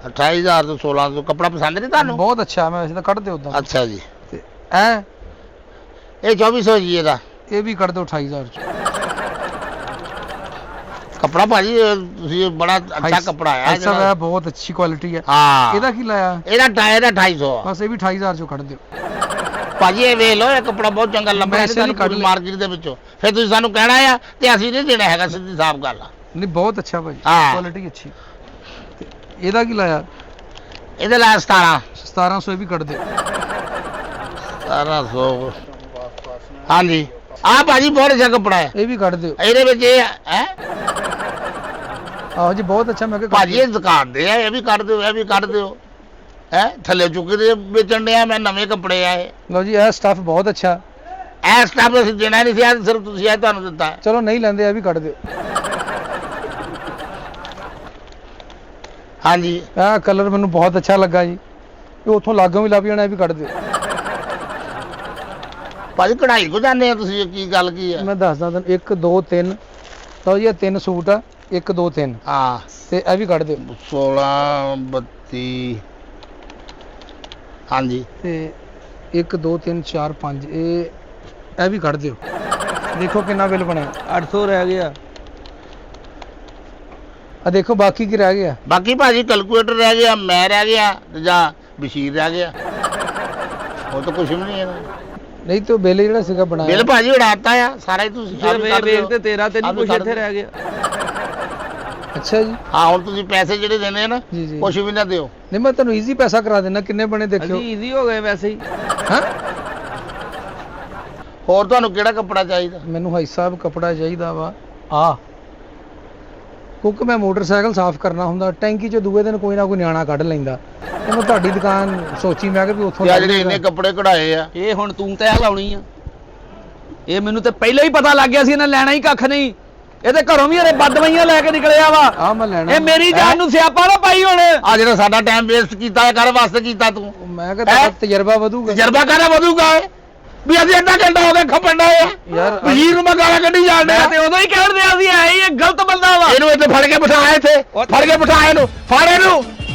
28000 ਤੋਂ 1600 ਕੱਪੜਾ ਪਸੰਦ ਨਹੀਂ ਤੁਹਾਨੂੰ? ਬਹੁਤ ਅੱਛਾ, ਮੈਂ ਵੈਸੇ ਤਾਂ ਕੱਢ ਦਿਓ ਉਦਾਂ। ਅੱਛਾ ਜੀ। ਤੇ ਐ ਇਹ 2400 ਜੀ ਇਹਦਾ ਇਹ ਵੀ ਕੱਢ ਦਿਓ 28000 ਚ। ਕੱਪੜਾ ਭਾਜੀ ਤੁਸੀਂ ਬੜਾ ਅੱਛਾ ਕੱਪੜਾ ਆ ਅੱਛਾ ਹੈ, ਬਹੁਤ ਅੱਛੀ ਕੁਆਲਿਟੀ ਹੈ। ਹਾਂ ਇਹਦਾ ਕੀ ਲਾਇਆ? ਇਹਦਾ 250 ਆ ਬਸ ਇਹ ਵੀ 28000 ਚੋਂ ਕੱਢ ਦਿਓ। ਭਾਜੀ। ਇਹ ਵੇਖ ਲਓ, ਇਹ ਕੱਪੜਾ ਬਹੁਤ ਚੰਗਾ ਲੱਭਿਆ ਵੈਸੇ ਤੁਹਾਨੂੰ ਨਹੀਂ ਕੱਢ ਲਿਆ। ਮਾਰਕੀਟ ਦੇ ਵਿੱਚੋਂ। ਫਿਰ ਤੁਸੀਂ ਸਾਨੂੰ ਕਹਿਣਾ ਆ ਤੇ ਅਸੀਂ ਨਹੀਂ ਦੇਣਾ ਹੈਗਾ, ਸਿੱਧੀ ਸਾਫ਼ ਗੱਲ ਆ। ਨਹੀਂ ਬਹੁਤ ਅੱਛਾ ਭਾਈ, ਹਾਂ। ਕੁਆਲਿਟੀ ਅੱਛੀ। ਤੇ ਇਹਦਾ ਕੀ ਲਾਇਆ? ਇਹਦੇ ਲਈ 17 1700 ਇਹ ਵੀ ਕੱਢ ਦਿਓ। 1700 ਹਾਂਜੀ। ਆ ਭਾਜੀ ਬਹੁਤ ਅੱਛਾ ਕੱਪੜਾ ਹੈ, ਇਹ ਵੀ ਕੱਢ ਦਿਓ। ਇਹਦੇ ਵਿੱਚ ਇਹ ਹੈ ਆਹੋ ਜੀ ਬਹੁਤ ਅੱਛਾ। ਮੈਂ ਕਿਹਾ ਭਾਜੀ ਇਹ ਦੁਕਾਨ ਦੇ ਆ, ਇਹ ਵੀ ਕੱਢ ਦਿਓ, ਇਹ ਵੀ ਕੱਢ ਦਿਓ। ਹੈ ਥੱਲੇ ਚੁੱਕ ਦੇ ਵੇਚਣ ਡਿਆ ਮੈਂ, ਨਵੇਂ ਕੱਪੜੇ ਆ ਇਹ। ਲਓ ਜੀ ਇਹ ਸਟੱਫ ਬਹੁਤ ਅੱਛਾ। ਇਹ ਸਟਾਫ ਅਸੀਂ ਦੇਣਾ ਨਹੀਂ ਸੀ, ਅੱਜ ਸਿਰਫ ਤੁਸੀਂ ਇਹ ਤੁਹਾਨੂੰ ਦਿੱਤਾ ਹੈ। ਚਲੋ ਨਹੀਂ ਲੈਂਦੇ, ਇਹ ਵੀ ਕੱਢ ਦਿਓ। ਹਾਂਜੀ ਇਹ ਕਲਰ ਮੈਨੂੰ ਬਹੁਤ ਅੱਛਾ ਲੱਗਾ ਜੀ, ਇਹ ਉੱਥੋਂ ਲਾਗੋਂ ਵੀ ਲੱਭ ਜਾਣਾ, ਇਹ ਵੀ ਕੱਢ ਦਿਓ। ਭਾਜੀ ਕਢਾਈ ਕੋ ਜਾਂਦੇ ਆ ਤੁਸੀਂ, ਕੀ ਗੱਲ ਕੀ ਹੈ? ਮੈਂ ਦੱਸਦਾ ਤੁਹਾਨੂੰ 1 2 3 ਲਓ ਜੀ ਇਹ 3 ਸੂਟ ਆ, 1 2 3 ਹਾਂ ਤੇ ਇਹ ਵੀ ਕੱਢ ਦਿਓ। 16 32 ਹਾਂਜੀ ਤੇ 1 2 3 4 5 ਇਹ ਵੀ ਕੱਢ ਦਿਓ। ਦੇਖੋ ਕਿੰਨਾ ਬਿੱਲ ਬਣਿਆ। 800 ਰਹਿ ਗਿਆ। ਆ ਦੇਖੋ ਬਾਕੀ ਕੀ ਰਹਿ ਗਿਆ। ਬਾਕੀ ਭਾਜੀ ਕੈਲਕੂਲੇਟਰ ਰਹਿ ਗਿਆ, ਮੈਂ ਰਹਿ ਗਿਆ ਤੇ ਜਾਂ ਬਸ਼ੀਰ ਰਹਿ ਗਿਆ, ਉਹ ਤਾਂ ਕੁਝ ਵੀ ਨਹੀਂ ਹੈ। ਨਹੀਂ ਤੇ ਬਿੱਲ ਜਿਹੜਾ ਸੀਗਾ ਬਣਾਇਆ ਬਿੱਲ ਭਾਜੀ ਉਡਾਤਾ ਆ ਸਾਰਾ ਹੀ, ਤੁਸੀਂ ਆਪ ਹੀ ਕੱਢ ਵੇਖ ਦਿਓ। ਤੇ ਤੇਰਾ ਤੇ ਨਹੀਂ ਆਪ ਹੀ ਕੁਛ ਕੱਢ ਇੱਥੇ ਦਿਓ। ਰਹਿ ਗਿਆ। ਅੱਛਾ ਜੀ। ਹਾਂ ਹੁਣ ਤੁਸੀਂ ਪੈਸੇ ਜਿਹੜੇ ਦੇਣੇ ਆ ਨਾ ਜੀ ਜੀ ਕੁਝ ਵੀ ਨਾ ਦਿਓ। ਨਹੀਂ ਮੈਂ ਤੁਹਾਨੂੰ ਈਜ਼ੀ ਪੈਸਾ ਕਰਾ ਦੇਣਾ, ਕਿੰਨੇ ਬਣੇ ਦੇਖਿਓ। ਅਸੀਂ ਈਜ਼ੀ ਹੋ ਗਏ ਵੈਸੇ ਹੀ। ਹਾਂ ਹੋਰ ਤੁਹਾਨੂੰ ਕਿਹੜਾ ਕੱਪੜਾ ਚਾਹੀਦਾ? ਮੈਨੂੰ ਭਾਈ ਸਾਹਿਬ ਕਪੜਾ ਚਾਹੀਦਾ ਵਾ ਆ, ਕਿਉਂਕਿ ਮੈਂ ਮੋਟਰਸਾਈਕਲ ਸਾਫ਼ ਕਰਨਾ ਹੁੰਦਾ, ਟੈਂਕੀ ਚ ਦੂਏ ਦਿਨ ਕੋਈ ਨਾ ਕੋਈ ਨਿਆਣਾ ਕੱਢ ਲੈਂਦਾ, ਤੇ ਮੈਂ ਤੁਹਾਡੀ ਦੁਕਾਨ ਸੋਚੀ, ਮੈਂ ਕਿਹਾ ਵੀ ਉੱਥੋਂ ਤੇ ਆ ਲੱਭ ਜਿਹੜੇ ਲੂੰਗਾ। ਇੰਨੇ ਕੱਪੜੇ ਕਢਾਏ ਆ, ਇਹ ਹੁਣ ਤੂੰ ਤੈਅ ਲਾਉਣੀ ਆ। ਇਹ ਮੈਨੂੰ ਤੇ ਪਹਿਲਾਂ ਹੀ ਪਤਾ ਲੱਗ ਗਿਆ ਸੀ ਇਹਨੇ ਲੈਣਾ ਹੀ ਕੱਖ ਨਹੀਂ। ਇਹਦੇ ਘਰੋਂ ਵੀ ਹਰੇ ਬਦਵਾਈਆਂ ਲੈ ਕੇ ਨਿਕਲਿਆ ਵਾ। ਆ ਮੈਂ ਲੈਣਾ। ਇਹ ਮੇਰੀ ਜਾਨ ਨੂੰ ਸਿਆਪਾ ਨਾ ਪਾਈ ਹੁਣ। ਆ ਜਿਹੜਾ ਸਾਡਾ ਟਾਈਮ ਵੇਸਟ ਕੀਤਾ ਹੈ, ਕਰ ਵਾਸਤੇ ਕੀਤਾ ਤੂੰ? ਮੈਂ ਕਿਹਾ ਤੁਹਾਡਾ ਤਜਰਬਾ ਵਧੂਗਾ। ਤਜਰਬਾ ਕਾਹਦਾ ਵਧੂਗਾ ਇਹ? ਵੀ ਅਸੀਂ ਅੱਧਾ ਘੰਟਾ ਹੋ ਗਿਆ ਖਪਣ ਡਏ ਆ ਯਾਰ ਵਜ਼ੀਰ ਨੂੰ ਮੈਂ ਗਾਲਾਂ ਕੱਢੀ ਜਾਣ ਡਿਆ। ਮੈਂ ਤੇ ਉਦੋਂ ਹੀ ਕਹਿਣ ਦਿਆ ਸੀ ਇਹ ਗਲਤ ਬੰਦਾ ਵਾ। ਇਹਨੂੰ ਇੱਥੇ ਫੜ ਕੇ ਬਿਠਾ ਇੱਥੇ, ਫੜ ਕੇ ਬਿਠਾ ਇਹਨੂੰ, ਫੜ ਇਹਨੂੰ।